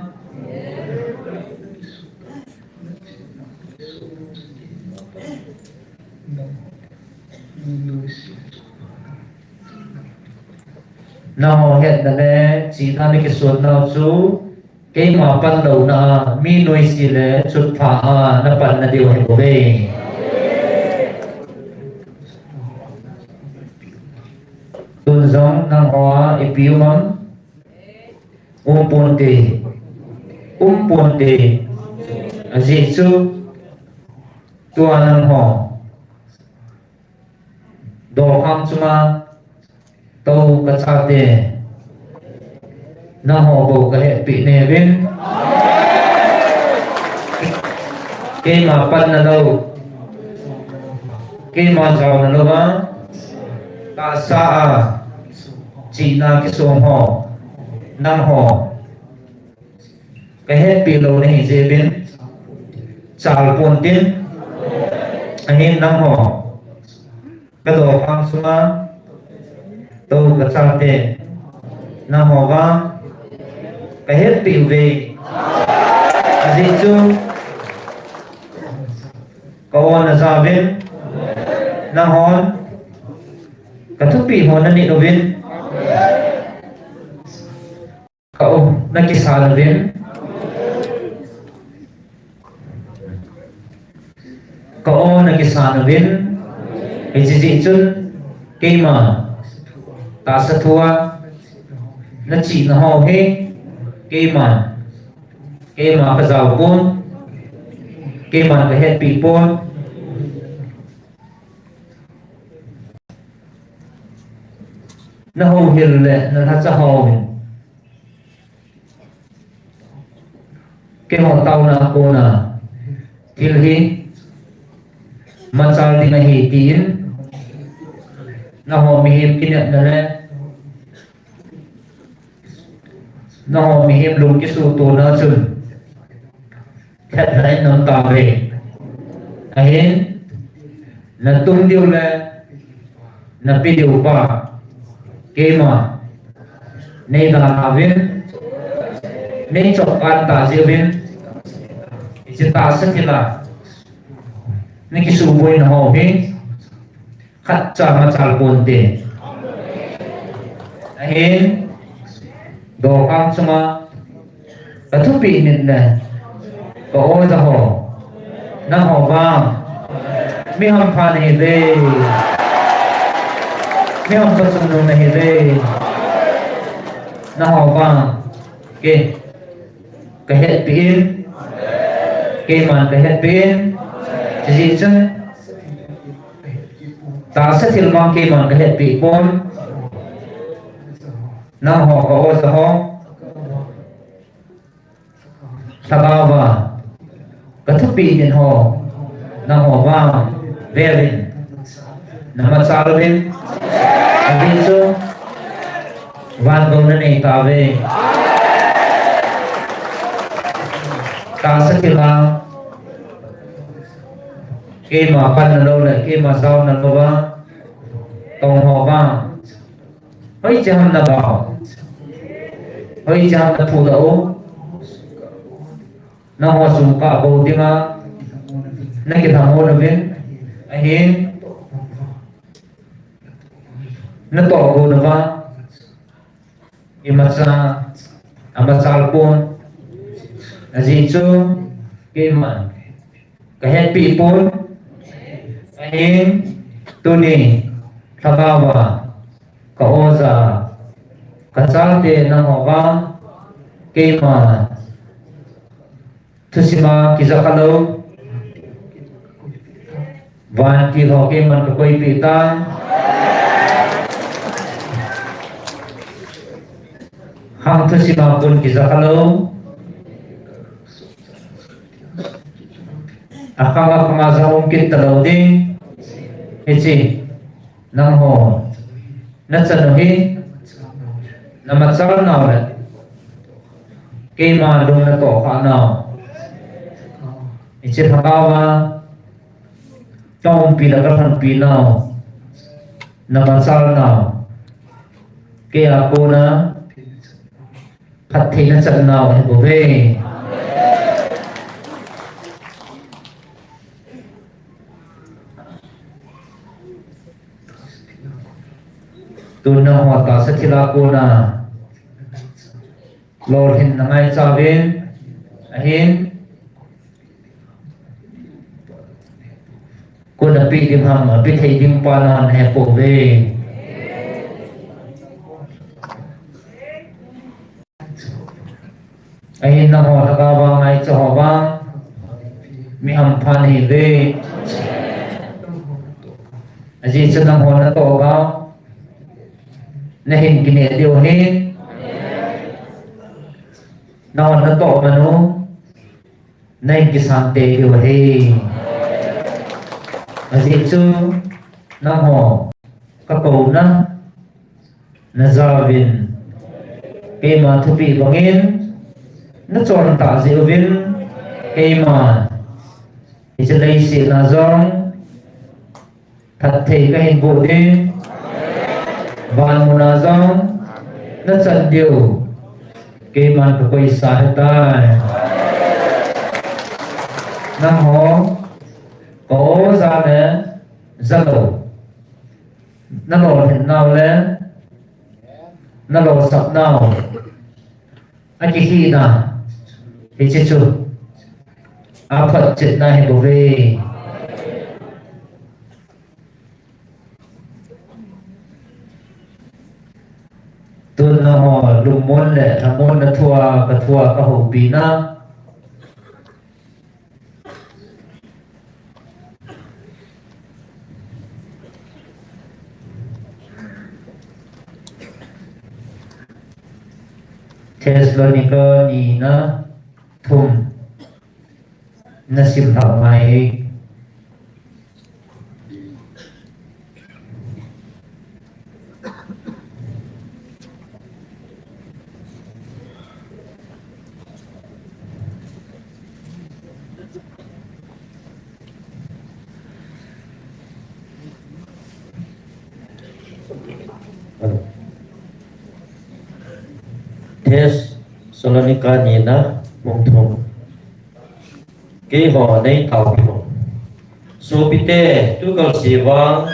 nào het na ne chi na ni ki sun nào chu cái mà ban đầu na mi nuôi xì lệ chụp phá na ban na điều hành của về tuần giống năng hóa epiu mắm buồn tề gì chứ tua năng họ đồ ham chuma tàu cả sa tề na ho bo ka he pi ne vin ke ma pan na lo ke ma jaw na lo ba ta sa chi na ki som ho nam ho ka he pi lo ne je vin chal pon tin a hin nam ho ka do phang suma to ka sa te na ho ba cái hết biểu về gì chứ có là sao bên là hòn cả thức bị hòn nên nó bên cậu là cái sao là bên cậu là cái sao là bên cái gì chứ cái mà ta sẽ thua nó chỉ là hò hết cái mà cái giàu pun cái mà cái hết bị pun nó hầu hiền lệ nó thật ra hầu cái họ tàu na cô na til hi mà sao thì này hi tin nó họ mi hiểm cái nhận này nó mi hiểm luôn cái số tổ nó chừng thật đấy nó tao về ấy là tung điều là pi điều ba cái mà nên là viên nên chọn ăn ta diệu viên chỉ ta sẽ như là nên cái số bồi nó hầu hết khát cha mà chal buồn tiền ấy đồ khang suma và thuốc bị nên là có ôi ta hồ na hồ vang mi hầm phan hề về mi hầm có sung nung hề về na hồ vang cái hết pin cái màn cái hết pin gì chứ ta sẽ thiên mang cái màn cái hết pin pon na hồ có ôi ta hồ thagawa kathupi din ho na ho wa verin na masalvin aginso wan gong na nei tawe ta sa kila ke ma pan na lo le ke ma sao na lo wa tong ho wa hoi jam na ba hoi jam na phu do na ho sum ka bo dinga na ki tham ho na vin ahin na to go na ba imasa amasal pon azicho ke man ka happy pon ahin tuni thagawa ka oza ka salte na ho ba ke man Tusima kizakalo van ki ho ke man ko koi pita ham tusima pun kizakalo akanga pangasa mungkin talaw din iti nang ho natsanuhi na matsal na ulit ke man dong na to ka na ichi thagawa trong pinagaran pinaw na masal na kaya ako na pati na sa naw ay buwe tunang wata sa sila ko na Lord hin na ngay sabin ahin cô đã bị điểm hầm ở bên thầy điểm qua là hẹp cổ về anh na họ đã cao vang ngay cho họ vang mi hầm phan hi về gì cho năng họ đã tổ cao nên hình kinh nghiệm điều hết nào nó tổ mà nó nên cái sáng tế điều hết Azizu na ho kapau na nazavin kema thupi bangin na chon ta zivin kema isalai si na zong that thei ka hin bo de van mu na zong na chan diu kema ka koi sa ta na ho có ra nè ra lỗ nó lỗ thì nào lên nó lỗ sập nào anh chỉ khi nào thì chết chưa áp phật chết này bố về tuần nó họ lùng môn lệ thằng môn nó thua cả hậu bí na Thessalonica ni na thum na sim thảo mai Thessalonica ni na mong thum cái họ này tàu bị hỏng số bị tê tu cầu sĩ vang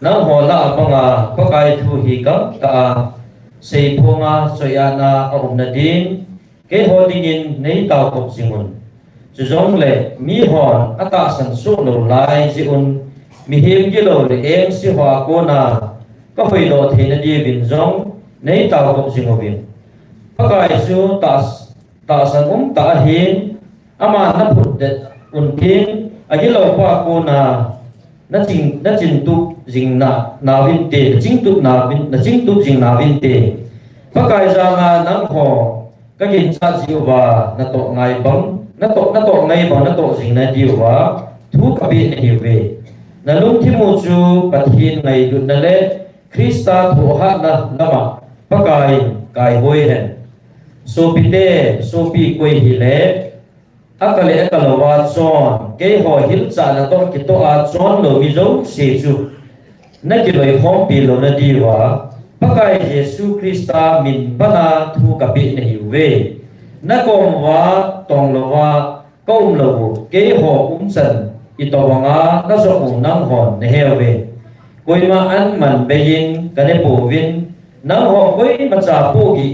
na họ là bằng có cái thu hi cấp ta xây phong soyana ông na din cái họ đi nhìn này tàu cột singun giống lệ mi hòn ata san số lâu lại ziun mi hiếm cái lâu lệ em si hòa cô na có hồi đó thì nó đi bên giống này tàu cột singun pakai su ta san ta hin ama na phut de tin agilo pa ko na chin tu jing na vin te ching tu na jing na vin te pakai za nga nang ho
các kinh sa diệu và na to ngay bóng na to ngay bóng na to gì na diệu và thu cả bị hiểu về na lung thi một chu bát hiền ngày đun na lệ Krista thu hát na nama pakai kai hoi hen so pite so pi koi hi le akale akalawa chon ke ho hil cha na to ki to a chon lo mi zo se chu na ki loi hom pi lo na diwa pakai Yesu Krista min bana thu ka bi na hi ve na kom wa tong lo wa kom lo ke ho chan ito wanga na so nang hon ne hewe koi ma an man beyin ka ne po vin nang ho koi ma cha po gi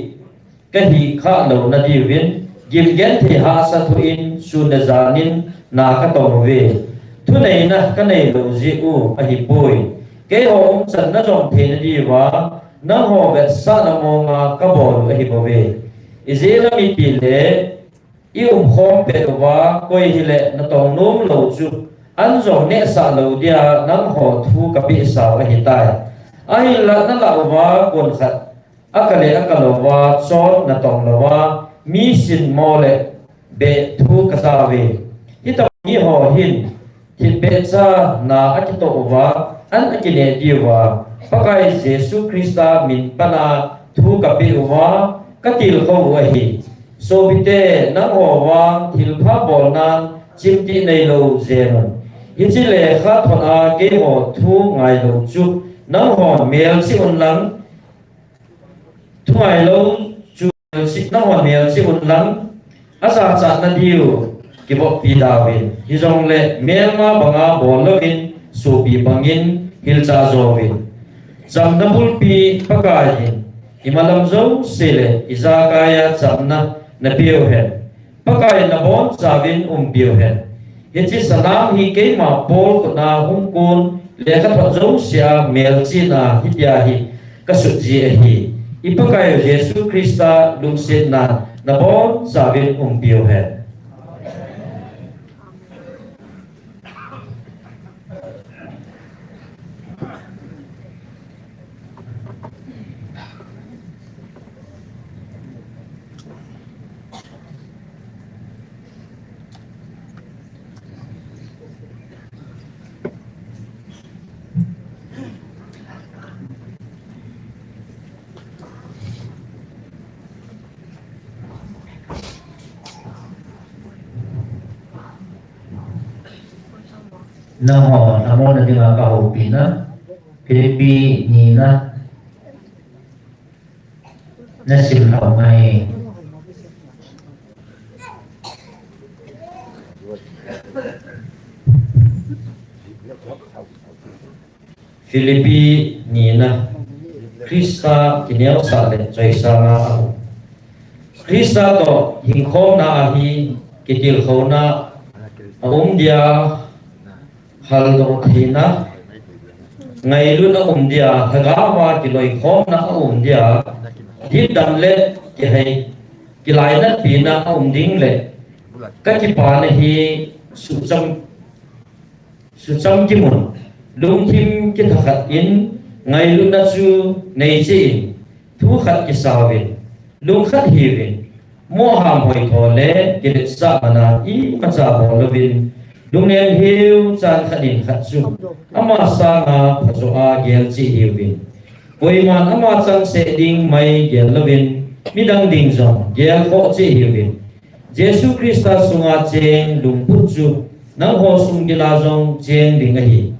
ka hi kha lo na di vin gim gen thi ha sa thu in su na zanin na ka tong ve thu nei na ka nei lo ji u a hi poi ke ho chan na jong the na di wa nang ho be sa na mo nga ka bol a hi bo ve izela mi pi le i khom pe wa koi hi le na tong nom lo chu an zong ne sa lo dia nang ho thu ka bi sa ka hi tai ai la na la wa kon khat akale akalo wa chon na tong lo wa mi sin mo le be thu ka sa ve hi ta ni ho hin thi be cha na a ki to wa an a ki ne di wa pakai Yesu Krista min pana thu ka bi wa ka til ko wa hi so bite nang ho wa thil pha bol nan chim ti nei lo zenon hichi le kha thona ke ho thu ngai lo chu nang ho mel si on lang thu ngai lo chu si nang ho mel si on lang asa cha na diu ki bo pi dawin hi jong le mel ma banga bol lovin su pi bangin hil cha zo win jam na bul pi pakahin imalam zo sele izakaya chamna na piu hen pakai na bon chawin piu hen hichi sanam hi ke ma pol ko na hung kun le kha tho zo sia mel chi na hi tia hi ka su ji hi ipakai Yesu Krista lung sit na bon chawin piu hen
na ho na mo na dinga ka ho pina Filipi ni na sim lo ngai Filipi ni na Krista kineo sa le choi sa nga Krista to hing khom na hi kitil khona dia hal do thina ngai lu na dia thagawa ki loi khom na dia di dam le ki hai ki lai na pi na ding le ka ki pa na hi su cham ki mun lung thim ki thakhat in ngai lu na chu nei chi thu khat ki sawin lung khat hi vin mo ham hoi tho le ki sa mana i ma cha bo lovin lung nen hiu chan khanin khat chu ama sa nga phazo a gel chi hiwin poiman ama chang se ding mai gel lovin midang ding zong gel kho chi hiwin Jesu Krista sunga cheng lung put chu nang ho sung gila zong cheng ding hi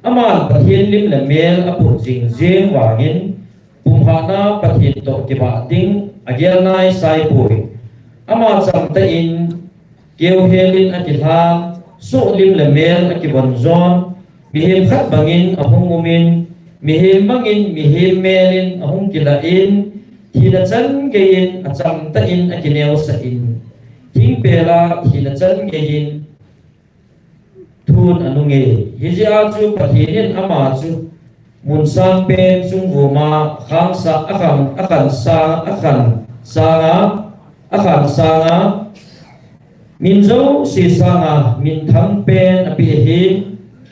ama pathian lim la mel apu jing jeng wangin pumhana pathian to ki ba ding agel nai sai pui ama chang ta in keu helin akilha so lim la mel akibon zon mihim khat bangin ahung umin mihim bangin mihim melin ahung kilain thina chan gein acham ta in akineu sa in thing pela thina chan gein thun anunge hiji a chu pathinin ama chu mun sang pen chung vuma khang sa akan sanga min zo si sanga min thang pen api hi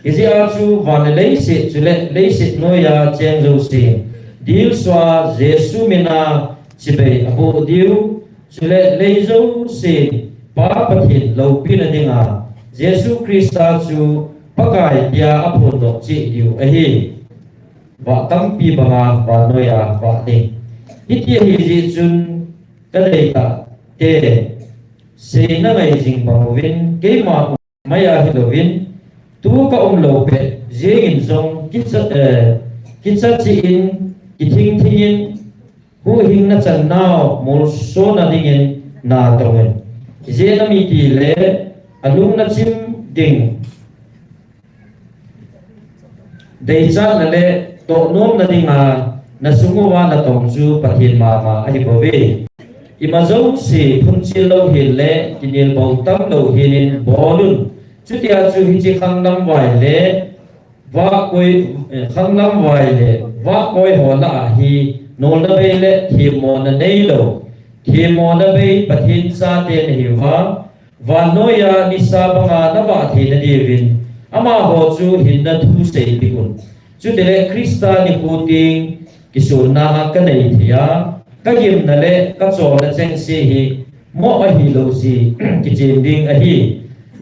hiji a chu van lei se chule lei se noya cheng zo si dil swa Jesu mina chibe abu diu
chule leizo se pa pathin lo pin adinga Jesus Christa chu pakai dia apun do chi diu ahi wa tampi banga wa noya wa ni iti hi ji chun kadai ta te se na ngai jing bawin ke ma maya hi lovin tu ka lo pe jengin zong kitsa chi in ithing thingin hu hing na chan nao mol so na dingin na tawen je na mi ti le alung na chim ding dei chan na le to nom na dinga na sunguwa na tong chu pathin ma ma ai bove imazong si phunchil lo hin le kinil bau tam lo hin bolun chutia chu hi chi khang nam wai le wa koi khang nam wai le wa koi ho la hi no na be le thi mo na nei lo thi mo na be pathin sa te hi wa noya ni sa banga na ba thi na divin ama ho chu hin na thu sei tikun chu de Krista ni puting kisun na ka nei thia ka yim na le ka cho na cheng si hi mo a hi lo si ki chin ding a hi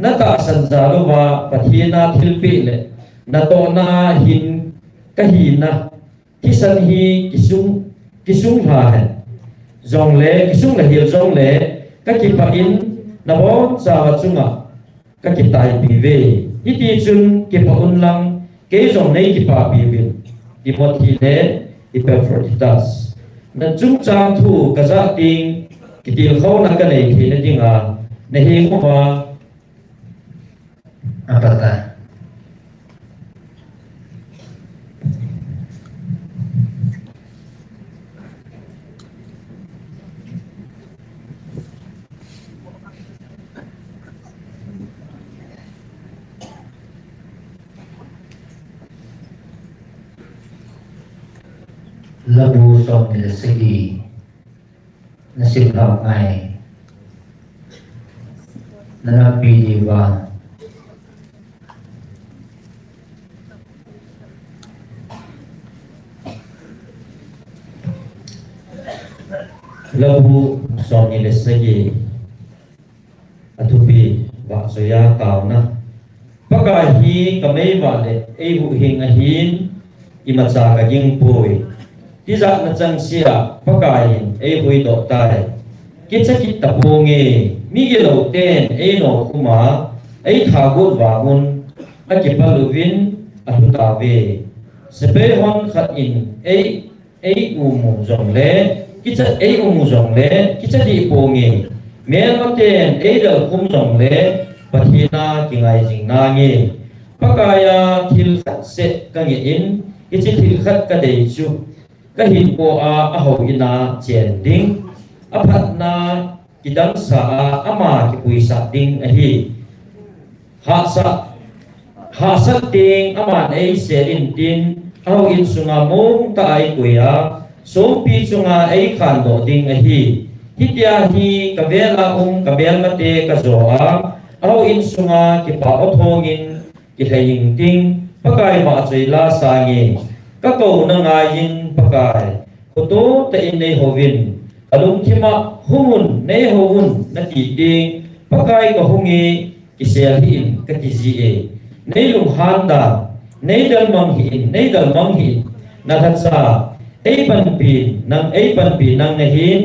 na ta san za lo wa pathina thilpi le na to na hin ka hi na kisan hi kisung ha he zong le kisung la hil zong le ka ki pa in na bo cha wa chunga ka ki tai pi ve iti chun ki pa un lang ke zong nei ki pa pi ve Timothy le Epaphroditus na chung chang thu ka za ting ki til kho na ka nei thi na dinga na hi ko ba
apata labu som ni sigi nasib hab ai na pi di wa
labu som ni sigi atupi wa so ya kaw na pakai hi kamei wa le ei hu hing a hin imacha ka ging pui tiza na chang sia pakai ei hui do tai kitsa kit ta ponge mi ge lo ten ei no kuma ei tha gut wa mun a ki paluvin a hu ta ve sepe hon khat in ei mu jong le kitsa ei mu jong le kitsa di ponge mel ma ten ei dal kum jong le pathina ki ngai jing na nge pakaya thil khat se ka nge in kitsi thil khat ka dei chu ka hin ko a ho ina chen ding a phat na kidang sa ama ki pui sa ding a hi ha sa ding ama ei se in tin ho in sunga mong ta ai kuya so pi sunga ei khan do ding a hi hitia hi ka vela ka bel mate ka zo a ho in sunga ki pa o thongin ki thaying ting pakai ma chei la sa nge ka ko na nga yin pakai koto ta in nei hovin alung thima humun nei hovun na ti ding pakai ka hungi ki sel hin ka ti ji e nei lung handa nei dal mang hin na that sa ei pan pi nang na hin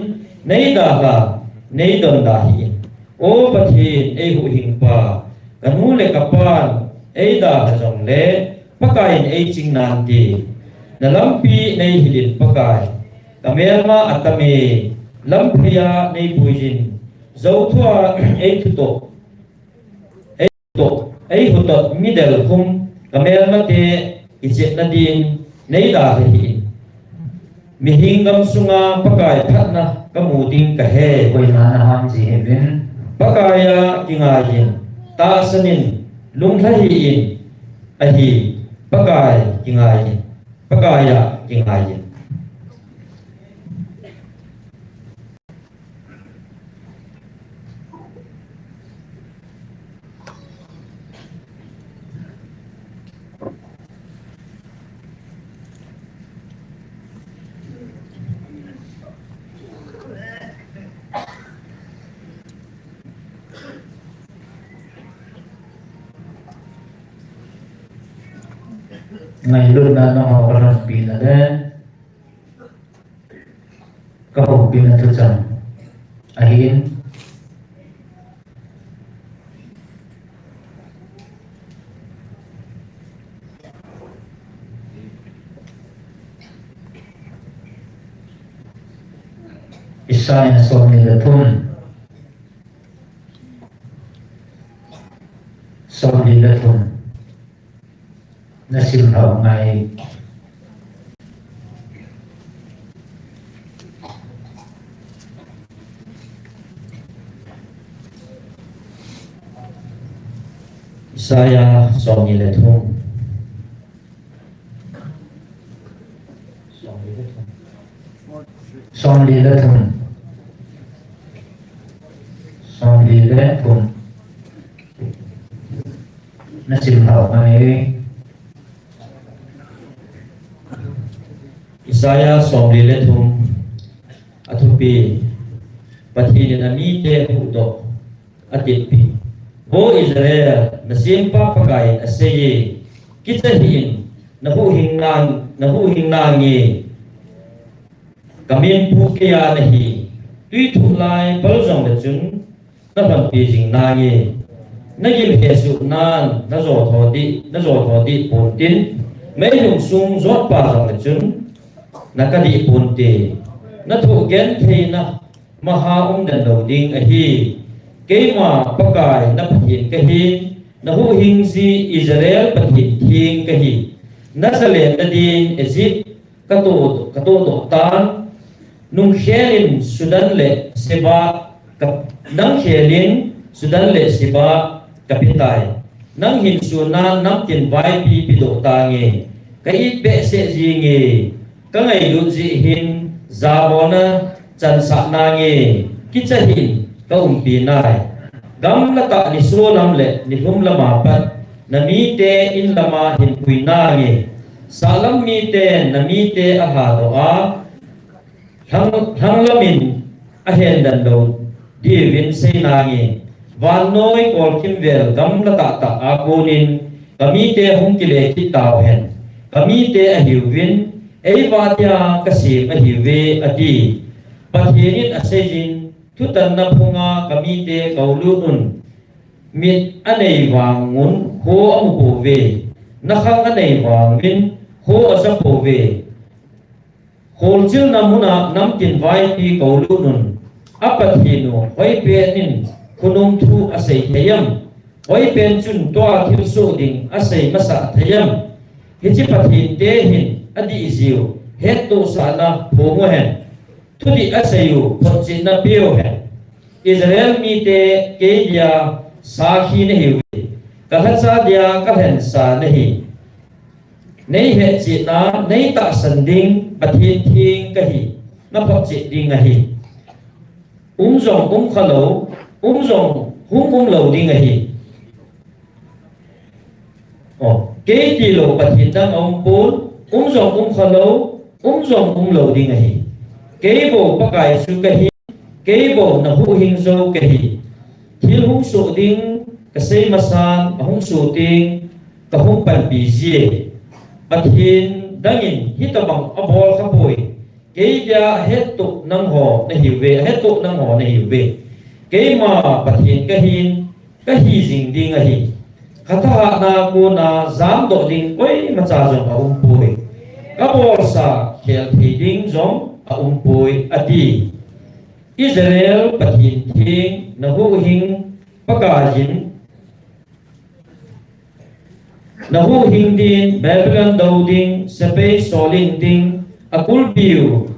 nei da ha nei don da hi o pathin ei hu hing pa kanu le kapan ei da ha jong le pakai ei ching nan ti na lampi nei hilin pakai kamelma atame lampia nei puijin zauthua ei thuto ei hutot midel khum kamelma te ijet na din nei da hi mi hingam sunga pakai phatna kamuting ka he
koi na na ham ji evin
pakaya kingayin ta sanin lungthahi in ahi pakai kingayin pakaya kingayin
ngày luôn là nó họ còn bị là đấy có hộp bị là thực rằng ahin Isaya som ni lathum som ni lathum na sim thọ ngày
Isaya som ni lathum
som ni lathum som ni lathum na sim thọ ngày
Isaya som ni lathum athupi pathin na mi te hudo atipi Bo Israel na simpa pakai aseye kitahin na huhing nangi kamin pu kaya nahi tui thulai balzong da chun na ban pi jing nangi na gim hesu nan na zo thodi pontin mai lung sung zot pa jong da chun na kadi ponte na thu gen theina maha dan do ding ahi Kema pakai na pathin kahin na huhing si Israel pathin thing kahi Nazareth na din Egypt katoto tan nung khelin sudan le seba nang khelin sudan le seba kapitai nang hin suna nam tin vai pi pido tange kai pe se jinge ka ngai lu ji hin zabona chan sa nange kichahin ka pinai gam la ta ni so lam le ni hum lama pat na mi te in lama hin puina nge salam mi te na mi te a ha do a thang lamin a hen dan do di vin sei na nge van noi kol kim vel gam la ta a konin kami te hum ki le ki taw hen kami te a hiu vin ei va tia ka si a hiu ve ati pathirin a sejin Tutan na punga kami te kaulunun mit anay wangun ho ang pove nakang anay wangin ho asa pove holcil na muna namtin vai pi kaulunun apat hino hoy penin kunung thu asay thayam hoy pen chun toa thil so ding asay masa thayam hichi pathin te hin adi iziu heto sana pongo hen Tudi asayu potsi na piyo hen Israel mi te ke dia sakhi nahi kahatsa dia kahen sa nahi nei he chi na nei ta sanding pathin thing kahi na potsi ding ahi umjong khalo umjong hum lo ding ahi ke ti lo pathin dang pun umjong khalo umjong lo ding ahi Kebo pakai su kahi Kebo na huhing zo kahi Thil hung su ding Kasay masan Ahung su ting Kahung panbizye Pathin dangin hitabang abol kapoy Kaya hetok nang ho na hiwe Hetok nang ho na hiwe Kaya ma pathin kahin Kahizing ding ahi Kataha na ko na Zamdo ding koy matsazong ahung poy Kabol sa Kel hiding zong Umpoy ati Israel pathin thing na huhing pagajin na huhing din Babylon daw ding sapay soling ding akul biu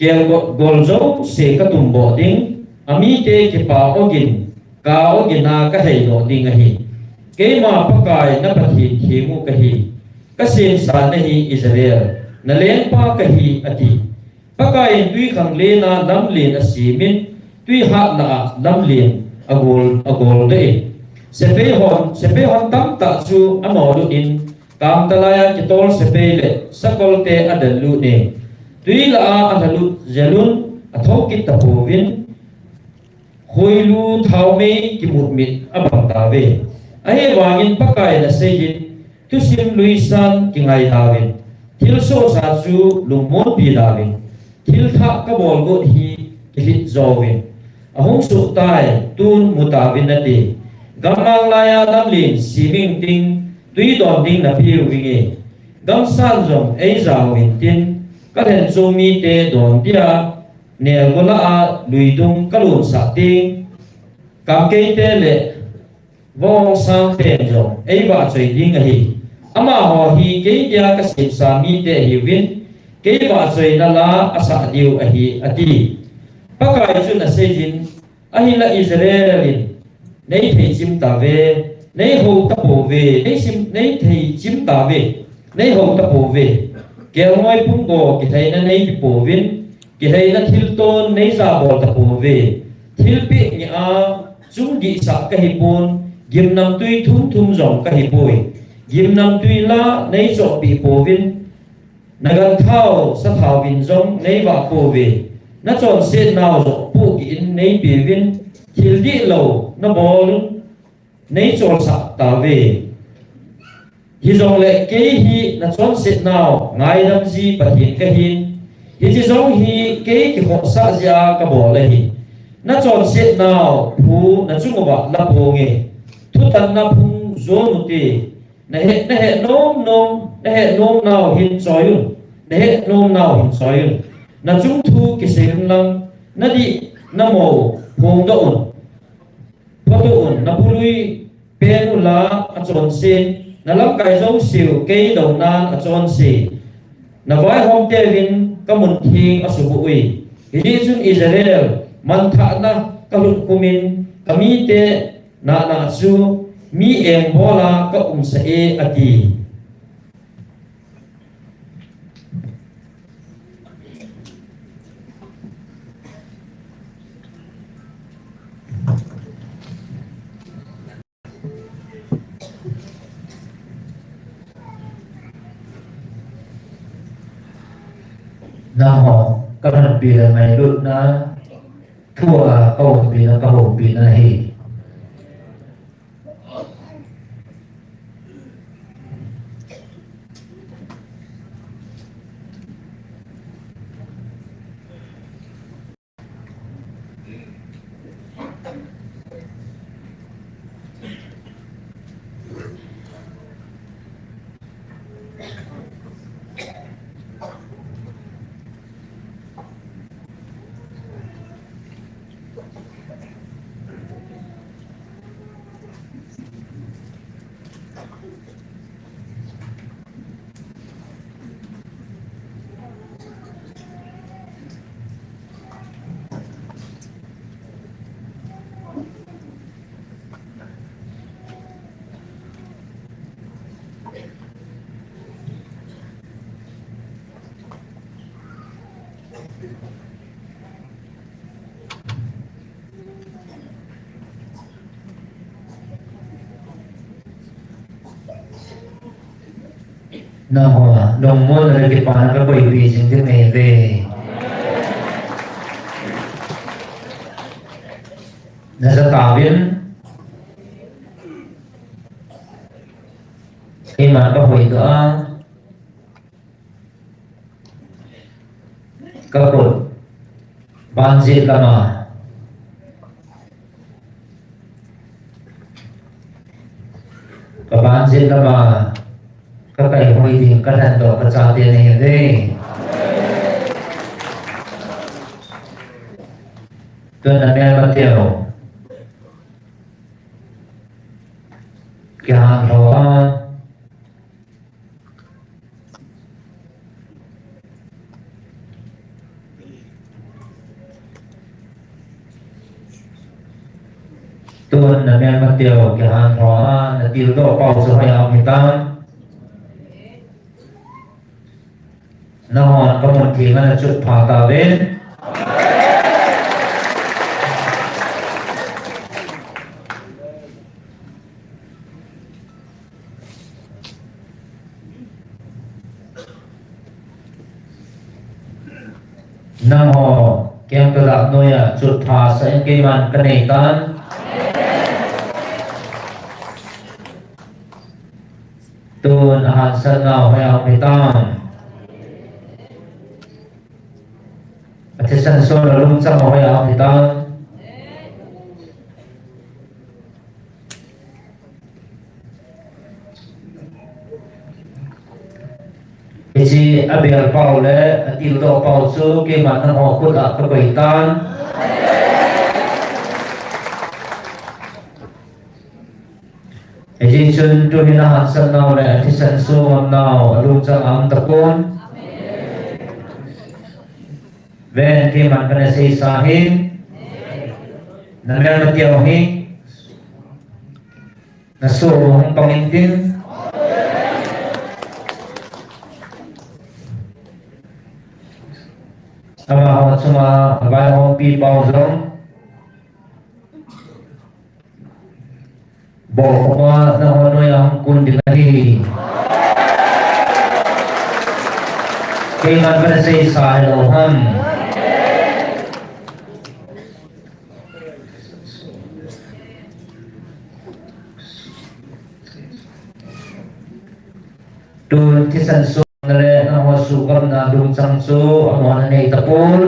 kaya golzo se katumbo ding amite kipaogin kaogin na kahaylo ding ahi kaya mapakay na pathin himu kahi kasin sa nahi Israel na len pa kahi ati Pagkain tui kang lena lamlin asimin tui hat na lamlin agol de sepehon tam ta su amolu in kam talaya kitol sepele sakol te adalu ne tui la adalu zelun athok kit tapovin hoilu thaume kimutmit abang tawe ahe wangin pagkain asejin tu sim luisan ki ngai dawin thil so sa chu lungmon pi dawin thil tha ka bol go hi ki hit zowin ahong su tai tun mutawin ati gamang laya dam lin siming ting tui don ding na piu wingi gam san jong ei zawin tin ka hen zo mi te don dia nel gola a luidung kalun sa ting kam ke te le vong sang ten jong ei ba choi ding a hi ama ho hi ke dia ka sip sa mi te hi win ke ba choi na la asa diu a hi ati pakai chu na sejin a hi la Israelin nei thei chim ta ve nei ho ta po ve nei thei chim ta ve nei ho ta po ve kel ngoi pung go ki thei na nei ki po win ki thei na thil ton nei za bol ta po ve thil pi ni a chung gi sa ka hi pon gim nam tui thum thum jong ka hi poi gim nam tui la nei cho pi po win nagan thao sa thao bin jong nei wa po ve na chon se naw zo pu ki in nei pi win thil di lo na bol nei chol sa ta ve hi jong le ke hi na chon se naw ngai dam ji pathin ka hin hi ji jong hi ke ki kho sa ja ka bol le hi na chon se naw phu na chung ba la po nge thu tan na phung zo nu ti na he nom naw hin choyun na he nom naw hin choyun na chung thu ki sem lang na di na mo hong do un photo un na pului pen la a chon sin na lam kai zo siu ke do nan a chon si na vai hom te vin ka mun thing a su bu ui hi chun Israel man tha na ka lut kumin kami te na chu mi em bola ka sa e ati
na ho ka ran pi la mai lut na thua ka ho pi na ka ho pi na hi na ho dong mo na ki pa na ka koi pi jing de me ve na sa ta bin khi mà có hủy nữa các cột ban diện là mà các ban diện là mà các cái hủy thì các thành tổ các cha tiền này đây tôi là mẹ bắt tiểu cái hàng đó tuần là mẹ bắt tiểu cái hàng đó là tiểu độ bảo sự hay học người ta nó hòn có một thì là chụp phá tà bên năm họ kem cơ lạc nuôi chụp phá sẽ cây màn cái này tan tuôn hạt sân nào hay học người ta thế sân số là lung sang nào hay học người ta Isi abel pau le atil do pau su ke man na ho kut a ka bai tan Isi chun tu hina han san nau le ati san su ngam nau alung chang am takun ven ke man kana sei sahin na mer na tiaw hi na su hong pangintin ama hawat suma abai hong pi pau zong bo kuma na hono yang kun dinari kay man para sa isa Elohim Dun tisan su nale na ho sukam na dum sang su amo na nei tapon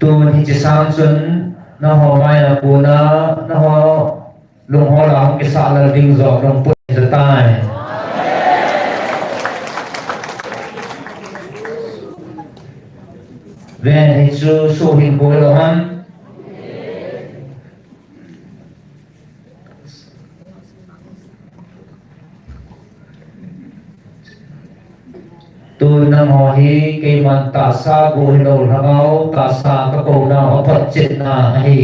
Tun hi sang sun na ho mai na puna na ho lung ho lang ke sa la ding zo long pu sa tai Ven hi su hin ko lo han Tu nang ho hi ke man ta sa go hi lo ragao ta sa ka ko na ho phat chit na hi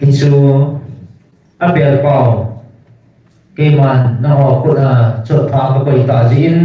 Isu abel pau ke man na ho ko na chot pha ka pai ta jin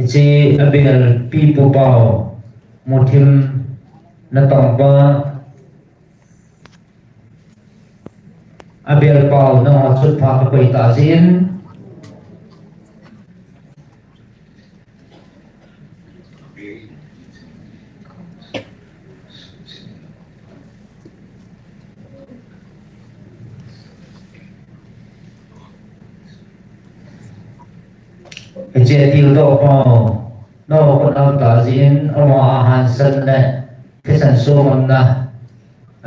Isi abel pi pu pau muthim na tong ba abel pau na ho chut pha ka pai ta jin Ije til do pau no kon au ta jin awa han san ne ke san so ngam na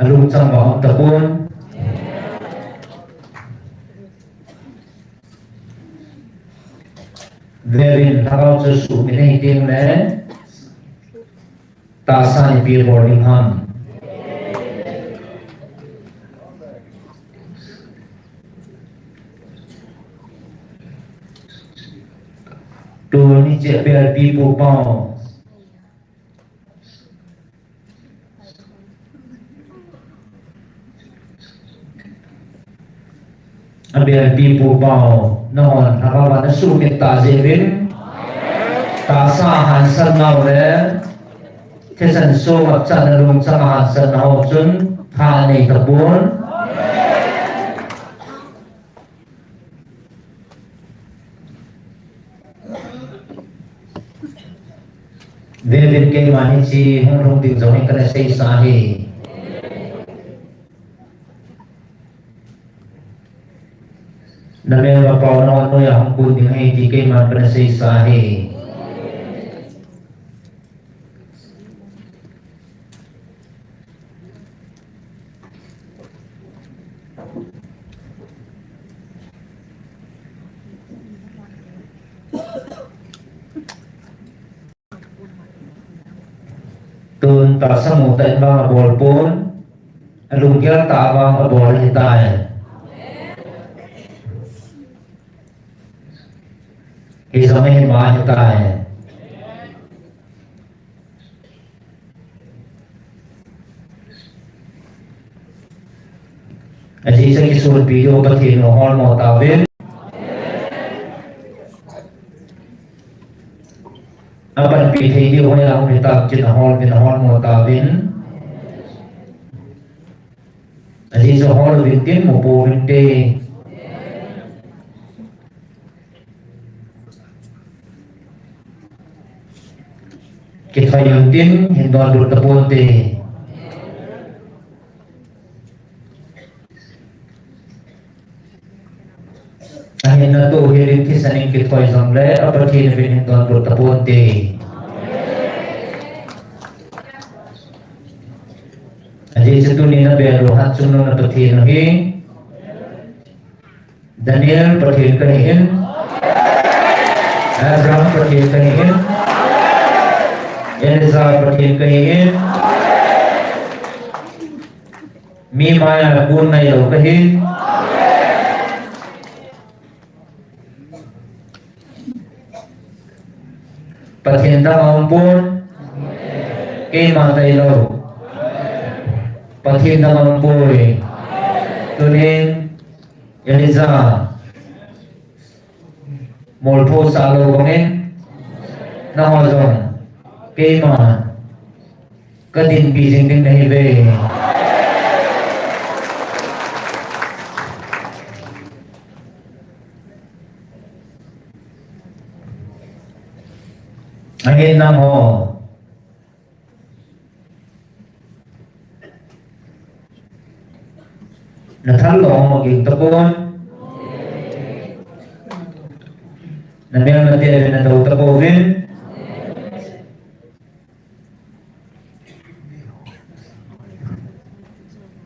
alung chang ba ta pun verin thakau chu su mi nei ting le ta sa ni pi boarding ham Tu ni je ber pi pu pau abel pi pu pau non thakawa na su mit ta jevin ta sa han san nau le thế san so ngap chan na lung chang han san nau chun tha nei ta bun David ke mani chi hong rong ding zong kana sei sa hi na me ma pau no mo ya hong kun ding hai di kay man kana sei sa he tun ta samu ta bang abol pun alung kira ta bang abol hitai isa may ma hitai aji sa kisul video pathin hol mo tawin apan pi thei di hoy ang kitab chin hol mo tawin aji sa hol vitin mo po vinte kita yuntin hindon dur tapunte ahin na to hirin kisaning kitoy samle apatin bin hindon dur tapunte aji situni na bero hatsuno na patin hi Daniel patin kanihin Abraham patin kanihin Elisa patin kanihin Mimaya gun na yaw kahin patin da mampun kay matay law patin da mampuy tunin Elisa molpo sa alo bangin na hozong kay ma kadin bising din na hibe angin na mo nathalong maging tapon na meron natin na daw tapunin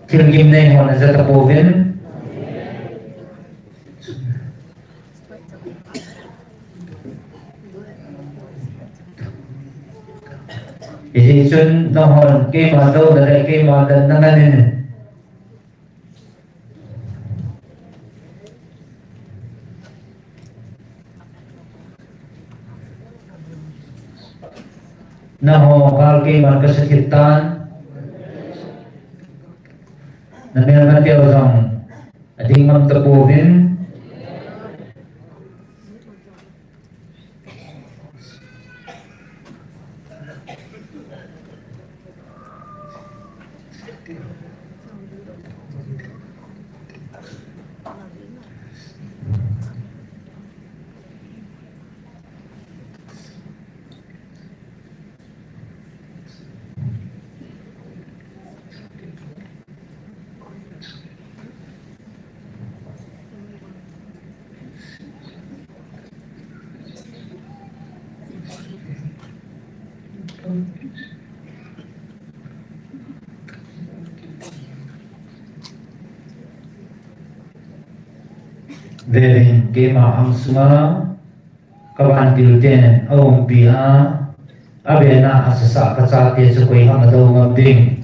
Tirgim na yung na sa tapunin isisun na hon kay madaw dalay kay madan na nganin na ho kal kay magkasakitan na meron natin ang ating magtapunin Verin kema ang sunga kawan tilten awang biha abena asasa kasate sa kuy hamadaw mabding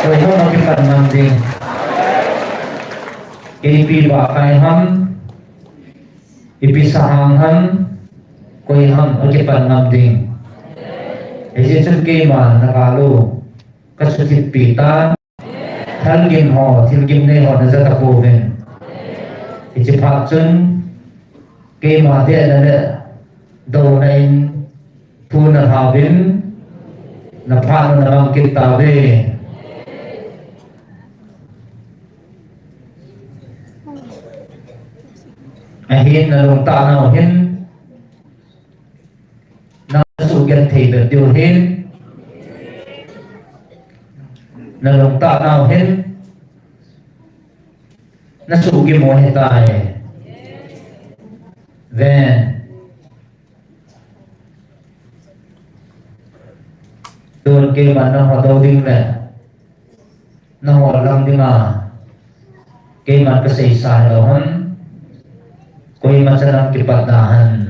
kuy hamagipan mabding inipiba kay ham ipisahang ham kuy ham agipan mabding esin kema nakalo kasutit pita talgin ho tilgim ne ho nazatapoven iti paksun kay mati na daw na in puna habin na paano naman kitabi ahin na lung tanaw-hin na sugyan tayo diuhin na lung tanaw-hin nasugi mo hitay ven tuần kia mà nó họ đâu đinh lệ nó họ làm đi mà kia mà cái xây xài ở hân quay mà sẽ làm cái bát đàn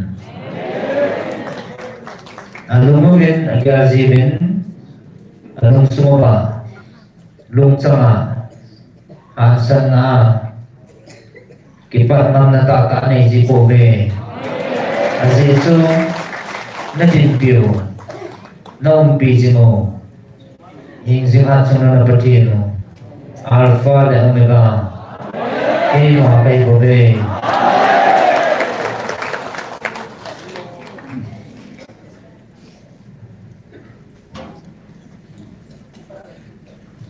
lung viên cái gì bên lung suma ba lung chama san na cái bát nam na ta này gì cổ về gì chứ nó tin biểu nó bị gì mà hình dung hạt trong nó bật tiền alpha và omega cái nó hay cổ về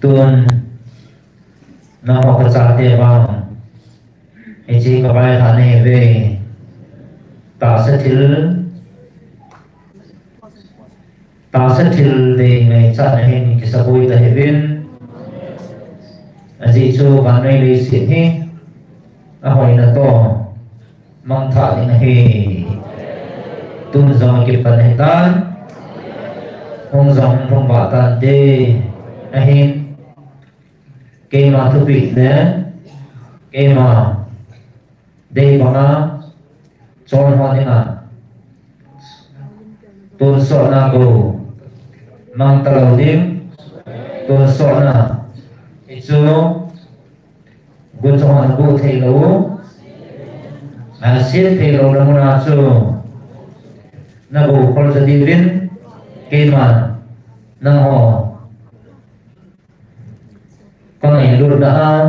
tuần nó học cái giá tiền vào thì chỉ có bài thằng này về ta sẽ thiếu để ngày sau này hình cái xã hội tại bên gì cho bạn này lấy tiền hết hỏi là to mang thả đi này tuần dòng cái phần này tan không dòng không bảo tan đi này cái mà thú vị nữa cái mà đây bằng á cho họ như nào tuần sợ na cô mang tàu đêm tuần sợ na ít số quân cho họ cô thầy lố xiết thầy lố là một nào số na cô kalau jadi win cái mà na họ con này luôn đã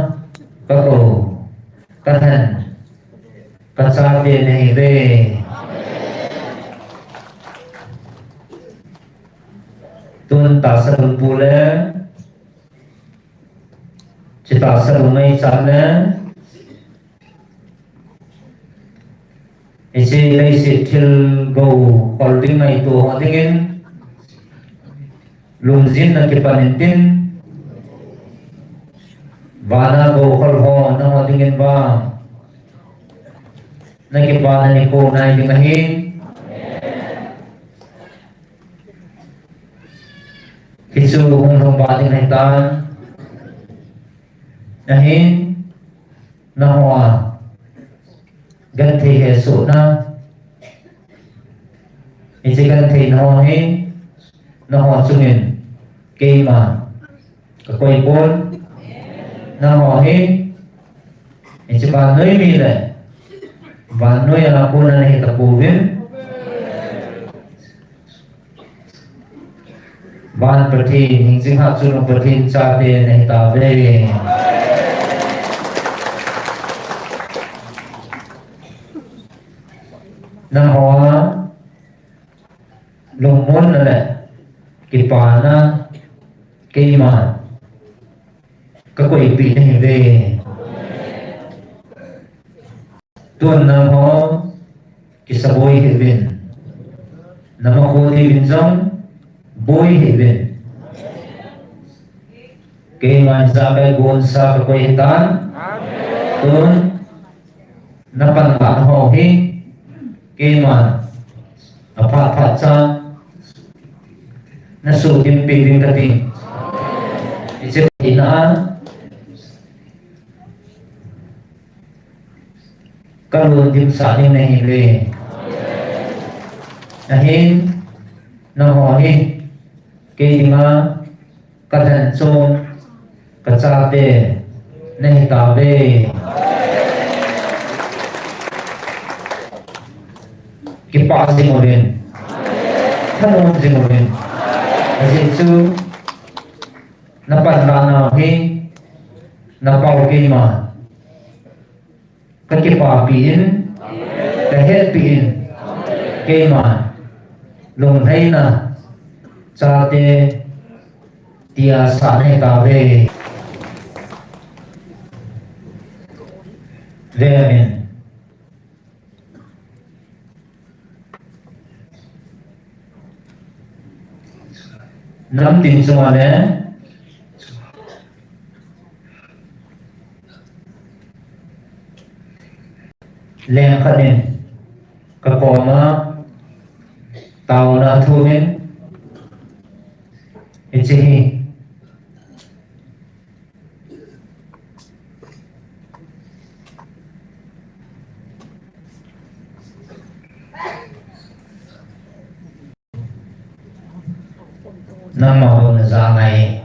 có cổ các thần các cha tiền này về tuân ta sẽ luôn bù lẽ chỉ ta sẽ luôn mấy sáng lẽ chỉ lấy sự thiêu gầu còn tiếng này tù họ tiếng luôn diễn là cái bản tin và na go khol ho na ho tingin ba na ki ba na ni ko na yung ahin kisu hong hong ba ting hai tan ahin na ho gan thi he su na isi gan thi na ho hi na ho sungin ke ma ka koi pon na họ hết chỉ bà nơi mi này và nơi là cô này tập bù viên ban bờ thì hình dung hạt xuống bờ thì cha về này ta về na họ lồng môn này cái bà na cái mà các quỷ bị này về tuần nào họ cái sa bôi hệ viên nằm ở khu thì viên giống bôi hệ viên cái mà ra cái gôn sa các quỷ tan tuần nằm bằng bản họ hết cái mà ở phát ra nó sụt tim bị viên cái gì chỉ là các luôn tim xã như này về ahin nó họ hi cái mà các thần sông các cha về này ta về cái ba gì một bên thân ông gì một bên cái chứ nó bàn nào hi nó bao cái mà cái bà biển cái hết biển cái mà lồng hay là cha tê tia sản hay cả về mình nắm tin semua đấy lên khẩn kapoma tao na thunin ichi namahu na zangai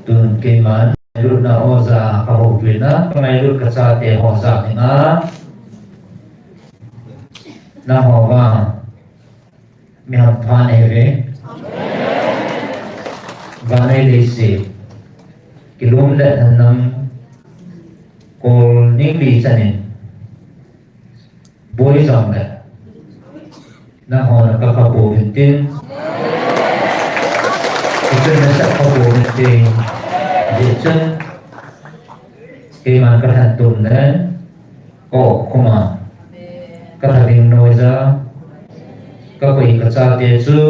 tun ke man ru na oza ka ho na ngai ru ka sa te ho sa nga na ho wa mi ham phan e ve vanai le se kilom le hanam kol ning li chanin boy jam le na hona ka ka bo tin itu nasa ka bo tin je chen ke man ka han tum le o kuma ka thing noi za ka koi ka cha te chu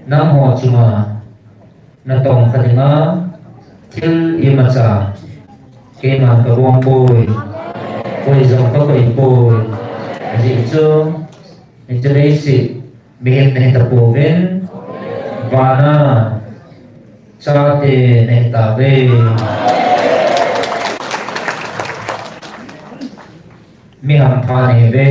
nam ho chuma na tong khalinga thil imacha ke man ka ruang boy boy jong ka koi boy ji chu ni chei si behem ne ta po ven vana cha te ne ta ve mi ham pha ne ve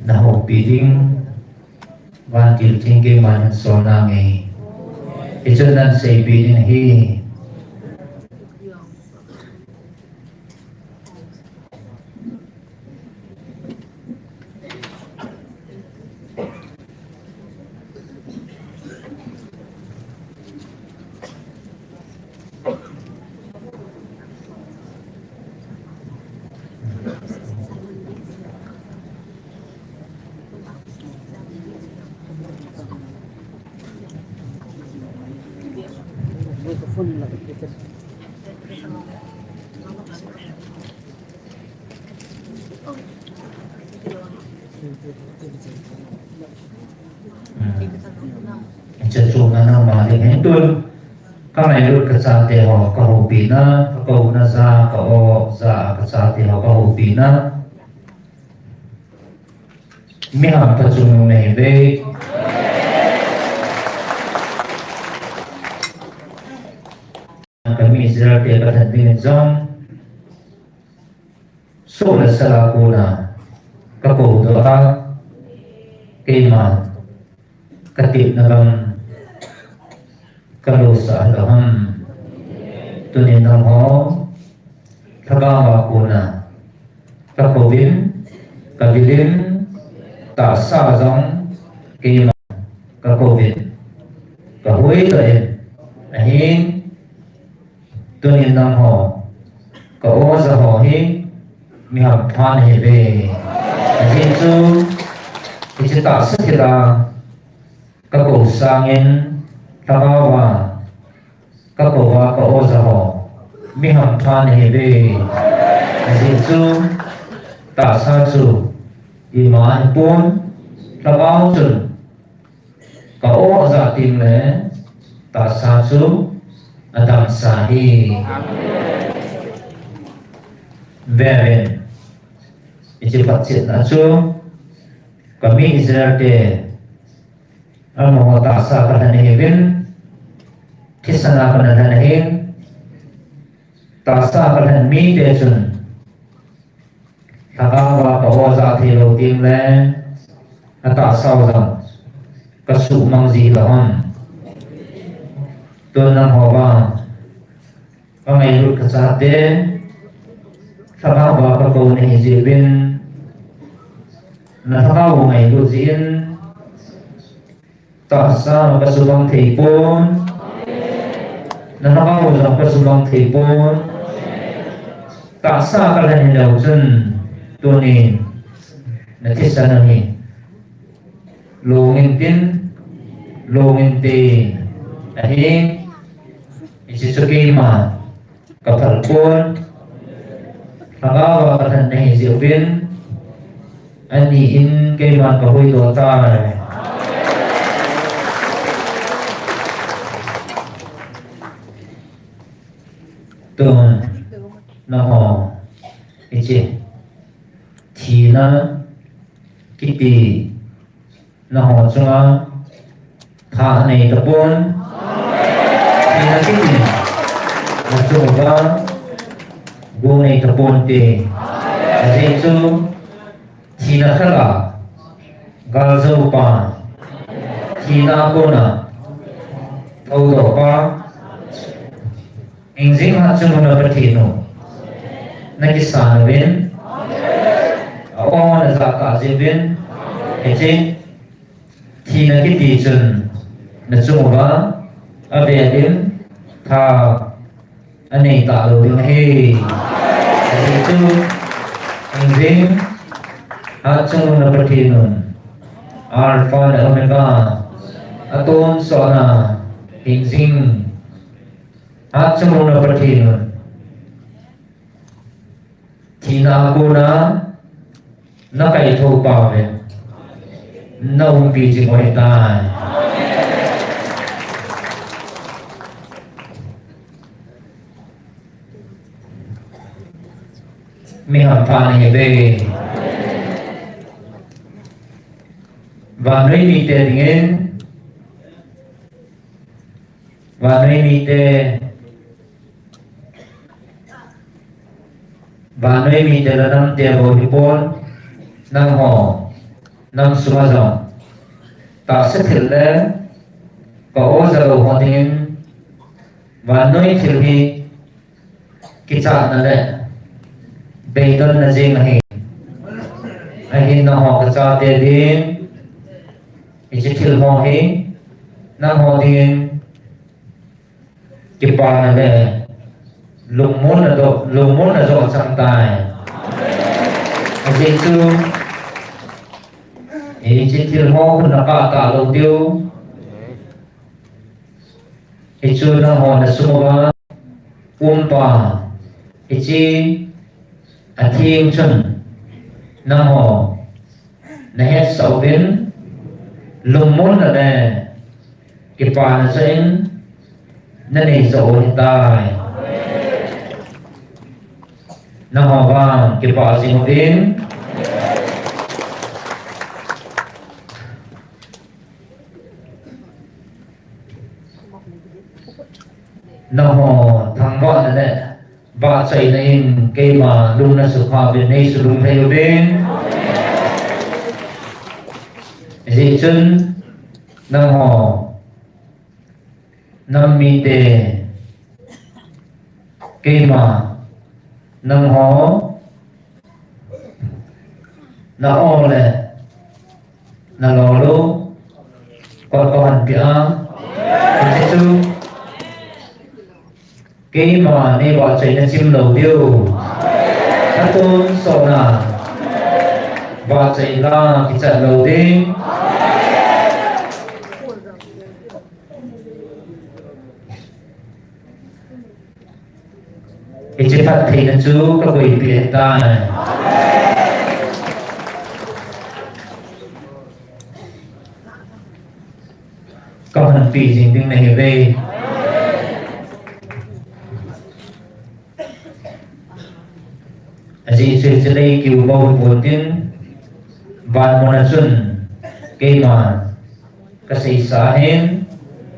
na ho piling van til thinking man so na nge itu nan say piling hi
microphone lagi kita.
Chachung na mali hentul kamai lut kasate ho kahupina kau na za kau za kasate ho kahupina miham pachung mehbe kami Israel te kathatin jam so la sala kuna kako doa kema katip nalam kalau sa'alaham tunin nam ho thagawa kuna kakovin kabilin ta sa jong kema kakovin kahui taen ahin tunin nam ho ka oza ho hi mi ham phan he ve ahin chu ichita sakila kako sangin thagawa kakowa ka oza ho mi ham phan he ve ahin chu ta sa chu iman pun thagaw chun ka oza tim le ta sa chu adam sahi verin ichi patsit na chu kami Israel te amo ta sa kanahivin kisana kanahhin ta sa kanahhin mi te chun thagawa ka oza thilo tim le ata sau jang kasu mang zi laham tunang hawa kamay lut kasate thagawa ka ko ni hizibin na thao ngày lu diễn ta sa ka subang thei pon na thao jang ka subang thei pon ta sa ka lan lo chun tu ni na thi sa na ni longin tin longin te ahi isi suki ma ka phal pon thagawa ka than nei ziobin ani in ke man ka hui do ta tuần nó họ cái gì thì nó cái gì nó họ cho thả này tập bốn thì nó cái gì nó cho ra vô này tập bốn thì là gì chứ thì nó khác là gal dâu pa thì nó cô nào thâu đổ pa Ingzing hat chung na patino nagisana o na zaka zibin eje thi na ki ti chun na chung ba ave din tha ani ta lo din he eje chu ingzing hat chung na patino alpha na omega aton so na ingzing at sumuna patin tina ko na kay tho pa ve na umpi ji mo ta mi ham pa ni ve và nơi mi te dingen và nơi mi te và nơi mi te là năm te bo hi pon năm ho năm suma zong ta sẽ thil le có ô giờ ho tin và nơi thil hi ki cha na le be don na jing hi ai hin na ho ka cha te din i chi thil ho hi na ho din ki pa na le lùng muốn là do trọng tài cái chú thì trên thiên hoa cũng là cả đầu tiêu cái chú nó họ là số ba pa cái chi thiên chân nó họ là hết sầu biến lùng muốn là nè cái pa là sen nên này dỗ tài na ho vang ke pa sing vin na ho thang ba le ba chai na in ke ma lung na su kha bin nei su lung thai vin ji chun na ho nam mi te ke ma nâng hó na o le na lo lu có hành kia cái chú cái mà này bỏ chạy na chim đầu tiêu na tôn sổ na bỏ chạy la cái trận đầu đi cái chế phật thì là chú có quỷ biển ta này có hành tùy dình tiếng này về gì sự sẽ đây kiểu bầu buồn tiếng vạn môn xuân cây mà cái sĩ xã hên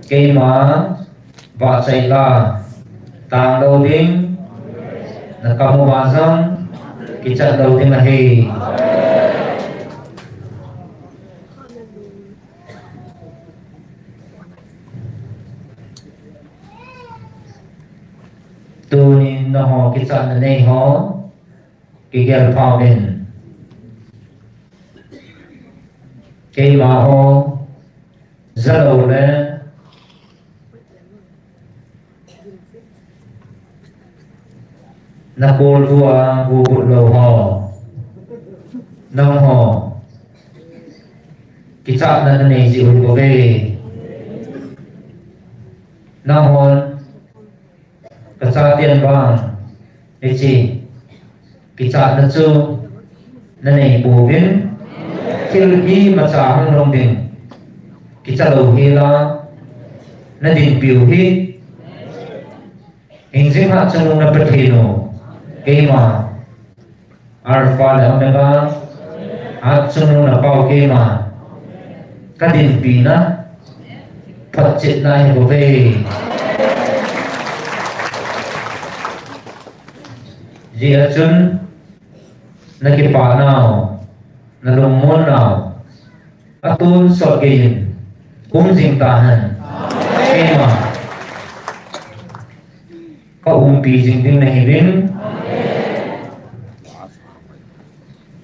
cây mà và chạy là tàng đầu tiếng na kamu wazam kita daw din lahi tu ni na ho kita na nei ho kigel pa bin Kay mao zalo le napol hua hubut lo ho nang ho kita na ne ji ul ko ve nang hon kasatian bang eci kita na chu na ne bu vin til hi ma cha hang long ding kita lo hi la na din piu hi hình hạ chân na patino ke ma alpha la omega at chân na pau ke ma ka din pi na phat chit na hi bo ve ji a chân na ki pa nào na lung mon nào atun so ke yin kum jing ta han ke ma có pi jing ding na hirin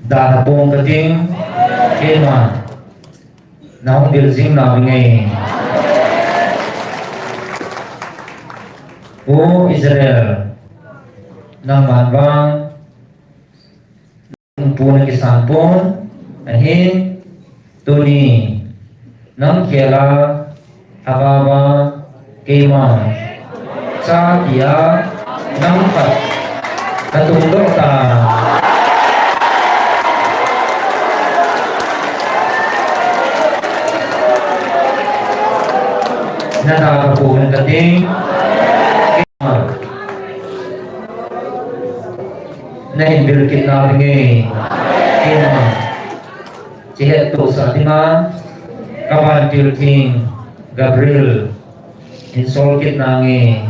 da bong ka ding ke ma na hong bil jing na ngai o Israel nang man bang pun kisan pun ahin tuni nang kela habawa kema sa dia nampak katundok ta nada kapunan kating nahin bilkit na ringi kema cihet tu sa tima kawan tilting Gabriel insol kit nangi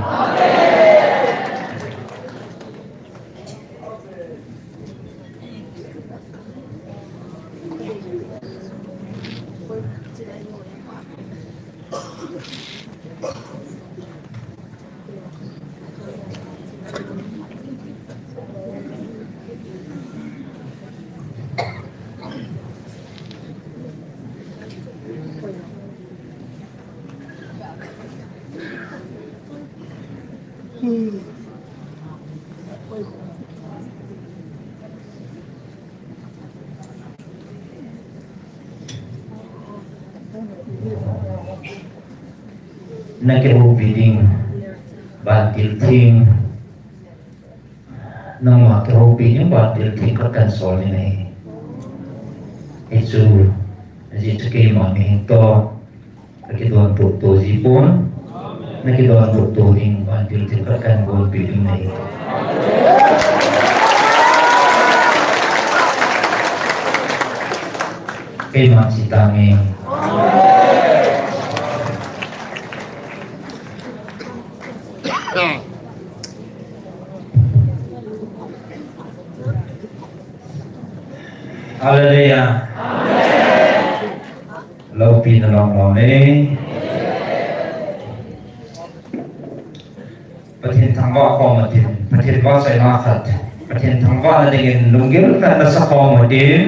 nakiru bidding bantil ting nang makiru bidding bantil ting kansol ni itu kay mami to nakidon puto zipon nakidon puto ing bantil ting kansol bidding ni kay magsitangin Hallelujah. Lâu pin là lòng lòng đấy.ประเทศทางว่าคอมาดินประเทศว่าใส่มาขัดประเทศทางว่าอะไรเงี้ยลุงเกี่ยวกับนักสกอมาดิน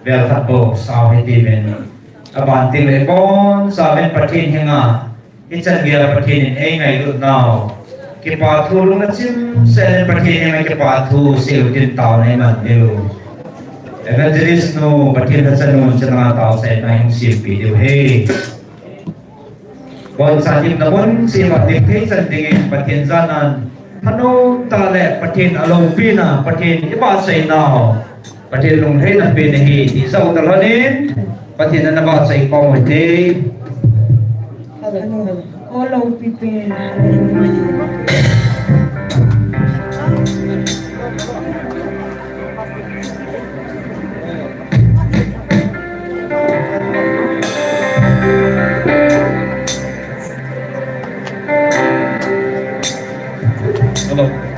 เวลทับโบสาวให้ดีเป็นอบานติเลยก้อนสาวเป็นประเทศยังไงที่จะเกี่ยวประเทศนี้เองไงดูน่าวกี่ปาทูลุงนั่นซิมเส้นประเทศยังไงกี่ปาทูเซลล์ดินเต่าในมันเดียวEvangelist no patin sa no sa mga tao sa yung silpi dio hey kon sa tim na kon si matik hey sa tingin patin zanan hano tale patin along pina patin iba sa inaw patin lung hey na pinahi di sa utalanin patin na naba sa ikomite
Olaw pipin.
Hello.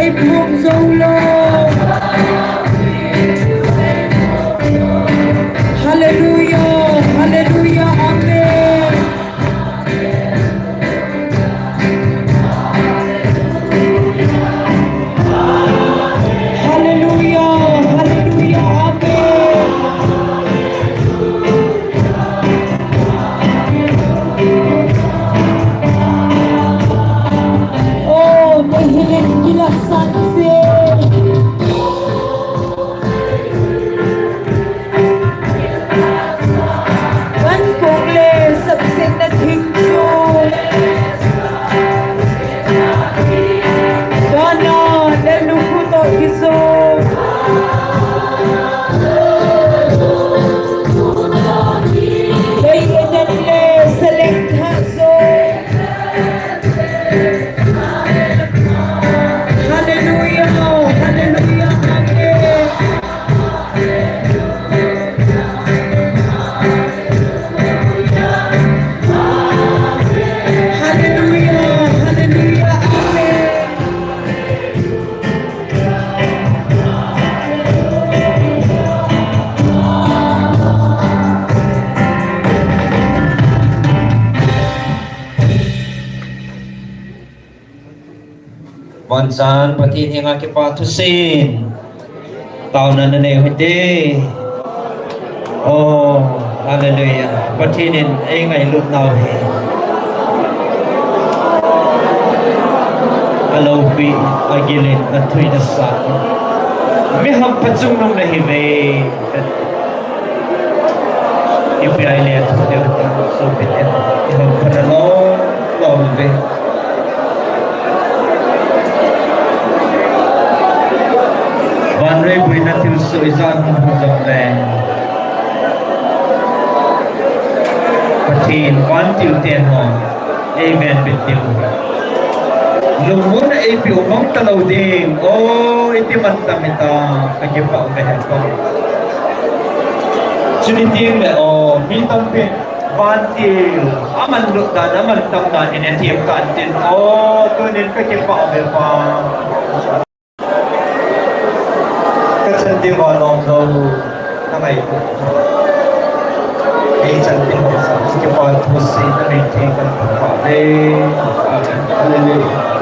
Say boom solo. Hallelujah, hallelujah, amen. Hallelujah, hallelujah, amen. Oh, nahilig kila sunset. Wan kong le, sabsing na tingso. Dana, nalukuto kiso. Day enan le, selektaso. Hallelujah, hallelujah, amen. Hallelujah, hallelujah, amen.
วันซานปฏิทินอาคิปาทุสินตาวนั้นเองhindi oh hallelujah ปฏิทินเองไงลุดนาวเฮ Alobi agilin at tuwi na sa may hampatsong nung nahive ipiyay liya ito so bitin ihampatalong lombe Vanre buhay na tilso isang huzong len patin 1 till 10 mo amen bitin Lumun na ipi umang talaw din. Oh, iti mantamita. Kagipa umahan ko. Sunitin na, oh, mitang pin. Bantil. Aman luta na, mantang na, inetiyam kantin. Oh, tunin kagipa umahan pa. Katsanti ko anong daw nakay ko. Kaya santi ko sa kagipa tusi na rintikan pa pa. Hallelujah.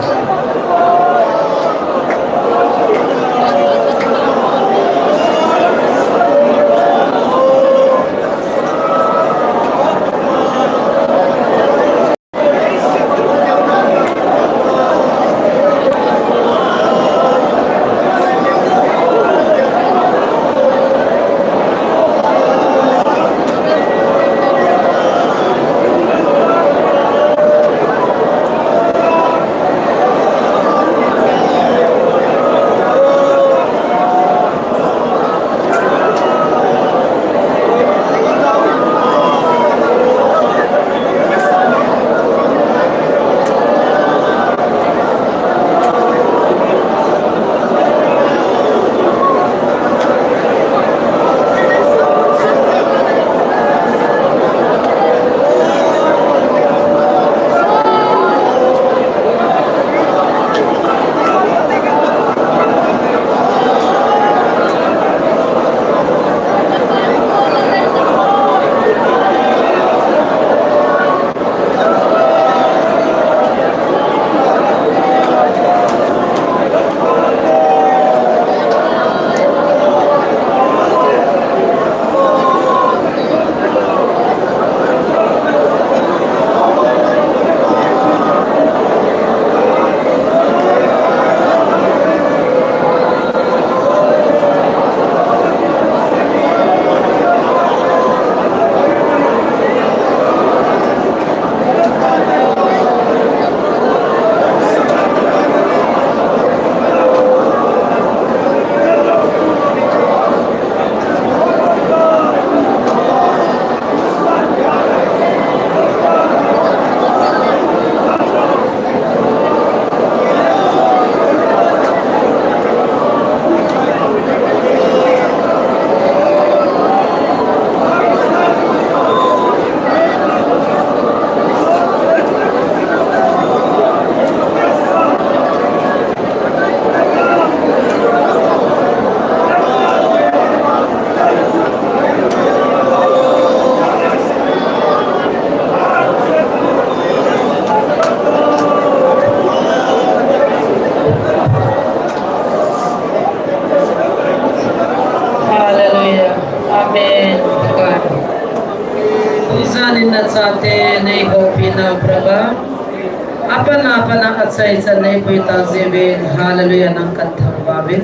chai chan nei pui ta zebin hallelujah nang kan thang babin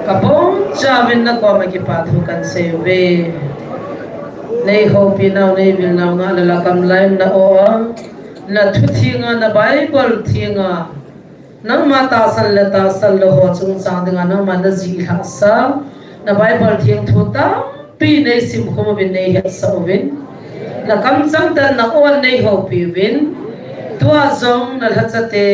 kapong chavin na ko maki pathu kan seve nei ho pinau nei bil nau nga la kam laim na o na thu thinga na bible thinga nang mata sal la ta sal lo ho chung sang dinga na man ji ha sa na bible thing thu ta pi nei sim khom bin nei ha sa win na kam sang ta na on nei ho pi win tua zong na hachate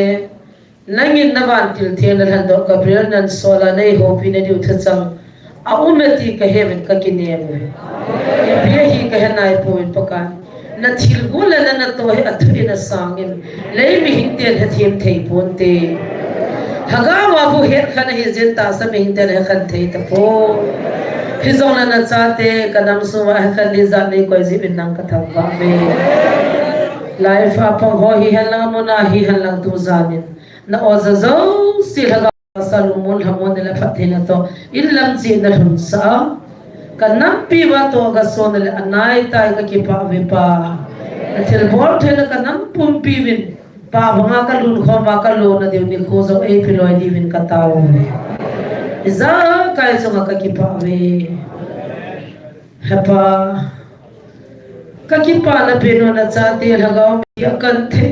nangin na van til the na han do gabriel nan sola nei ho pi ne diu thachang a umeti ka heaven ka kinem be hi ka hanai point pakan na thil gula na to he athuri na sangin lei mi hingten ha thim thei ponte haga wa bu he khan hi jen ta sa mi hingten ha khan thei ta po hizona na chate kadam su wa khan li za nei ko ji bin nang ka thang wa me life apong ho hi halang mo na hi halang tu zamin na oza zo si haga salumon hamon la fathina to illam chi na hun sa kanam pi wa to ga son le anai tai ka ki pa ve pa thil bor thela kanam pum pi win pa banga ka lun kho ma ka lo na de ni ko zo e pi loi di win ka taw iza kai so ka ki pa ve hapa ka ki pa na pe no na cha te lagaw mi akan the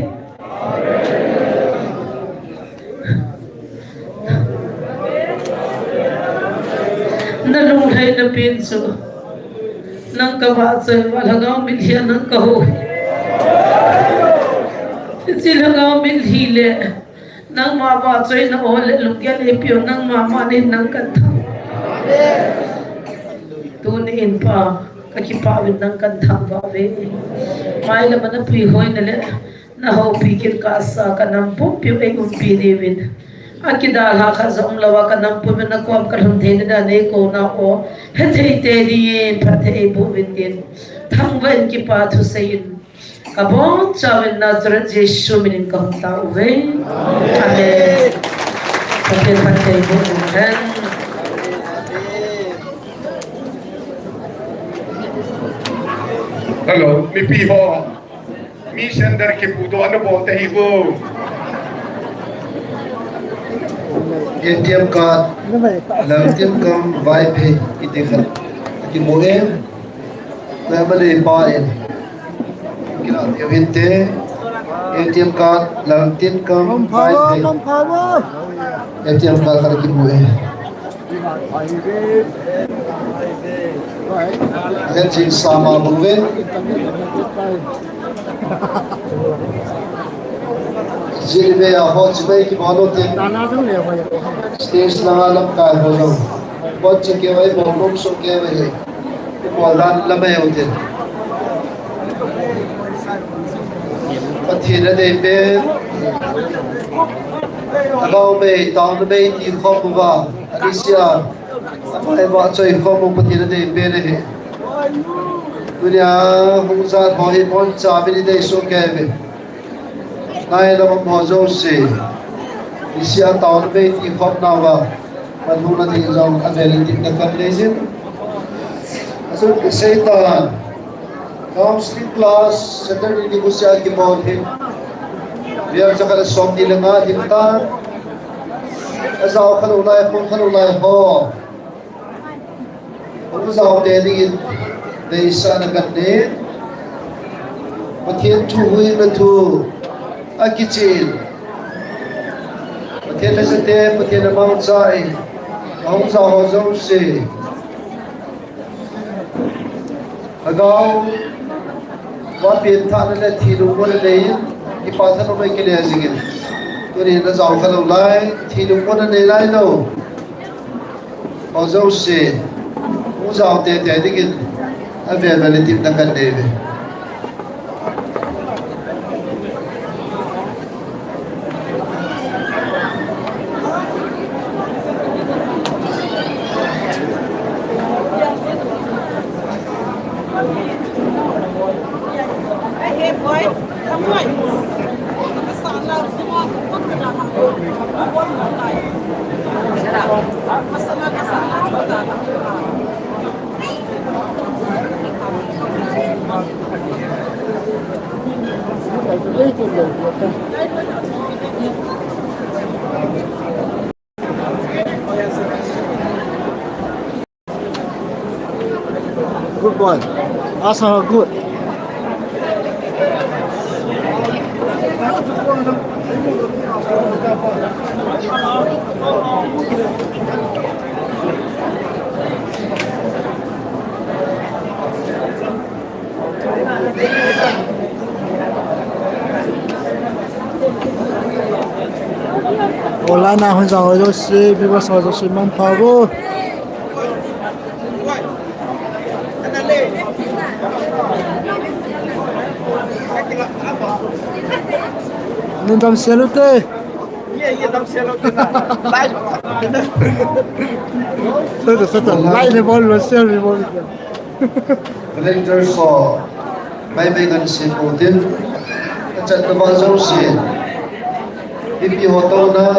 na lung hai na pin su nang ka ba se wala ga min hian nang ka ho chi la ga min hi le nang ma ba choi na o le lu ya le pio nang ma ma ne nang kan tha tu ni in pa ka ki pa win nang kan thang ba ve mai la mana pui hoi na le na ho pi kir ka sa ka nam pu pi e un pi de win akida la kha zom lawa ka nam pu na ko ka hum the da ne ko na o he thei te ri pha the bu win tin thang wen ki pa thu sein ka bon chawen na zra jesu min ka hum ta ve amen pate pate bu hen
Hello, mi piho. Mi sender ke puto ano bote hibo.
ATM card
nó về tạo
ATM card vai pay ite khan ki mo em na ma le pa en ki na te hinte ATM card ATM card vai pay
không power
ATM card khan ki mo em Then sing sama buve Jilbe a hot bay ki balo te
दाना तो ले भाई
stage la lam ka ho lo bot che ke vai bom so ke vai ko dan la me hote pathina de pe agao me tawn me ti kho bu ba alisia ai ba choi kho mu pathina de pe ne he dunia hungsa boi bon cha bi de so ke ve nai la mo zo se isia tawn me ti kho na ba madhuna di zong availability na kan lesin aso seitan counseling class Saturday di kusya ki bol hin biar sakala som di langa hinta asaw khanulai ho asaw de di de isa na kan ne pathian thu hui na thu akichil pathian na sa te pathian na maun sai maun sa ho zo se agaw wa pin tha na thi lu ko le ki pa tha no mai ke le jingin to ni na zaw kha lo lai thi lu ko na ne lai no ho zo se u zaw te te digin ave va le tip na kan de ve
lấy tiền được Good boy. Arsenal good. Wala na akong sa Oyoshi, biwas sa Oyoshi man paro. Nindam selute. Sota, lai ni bol, sel ni bol.
Rangers ko may kan si Putin at sa tabang sa Rusia. Ipi hotaw na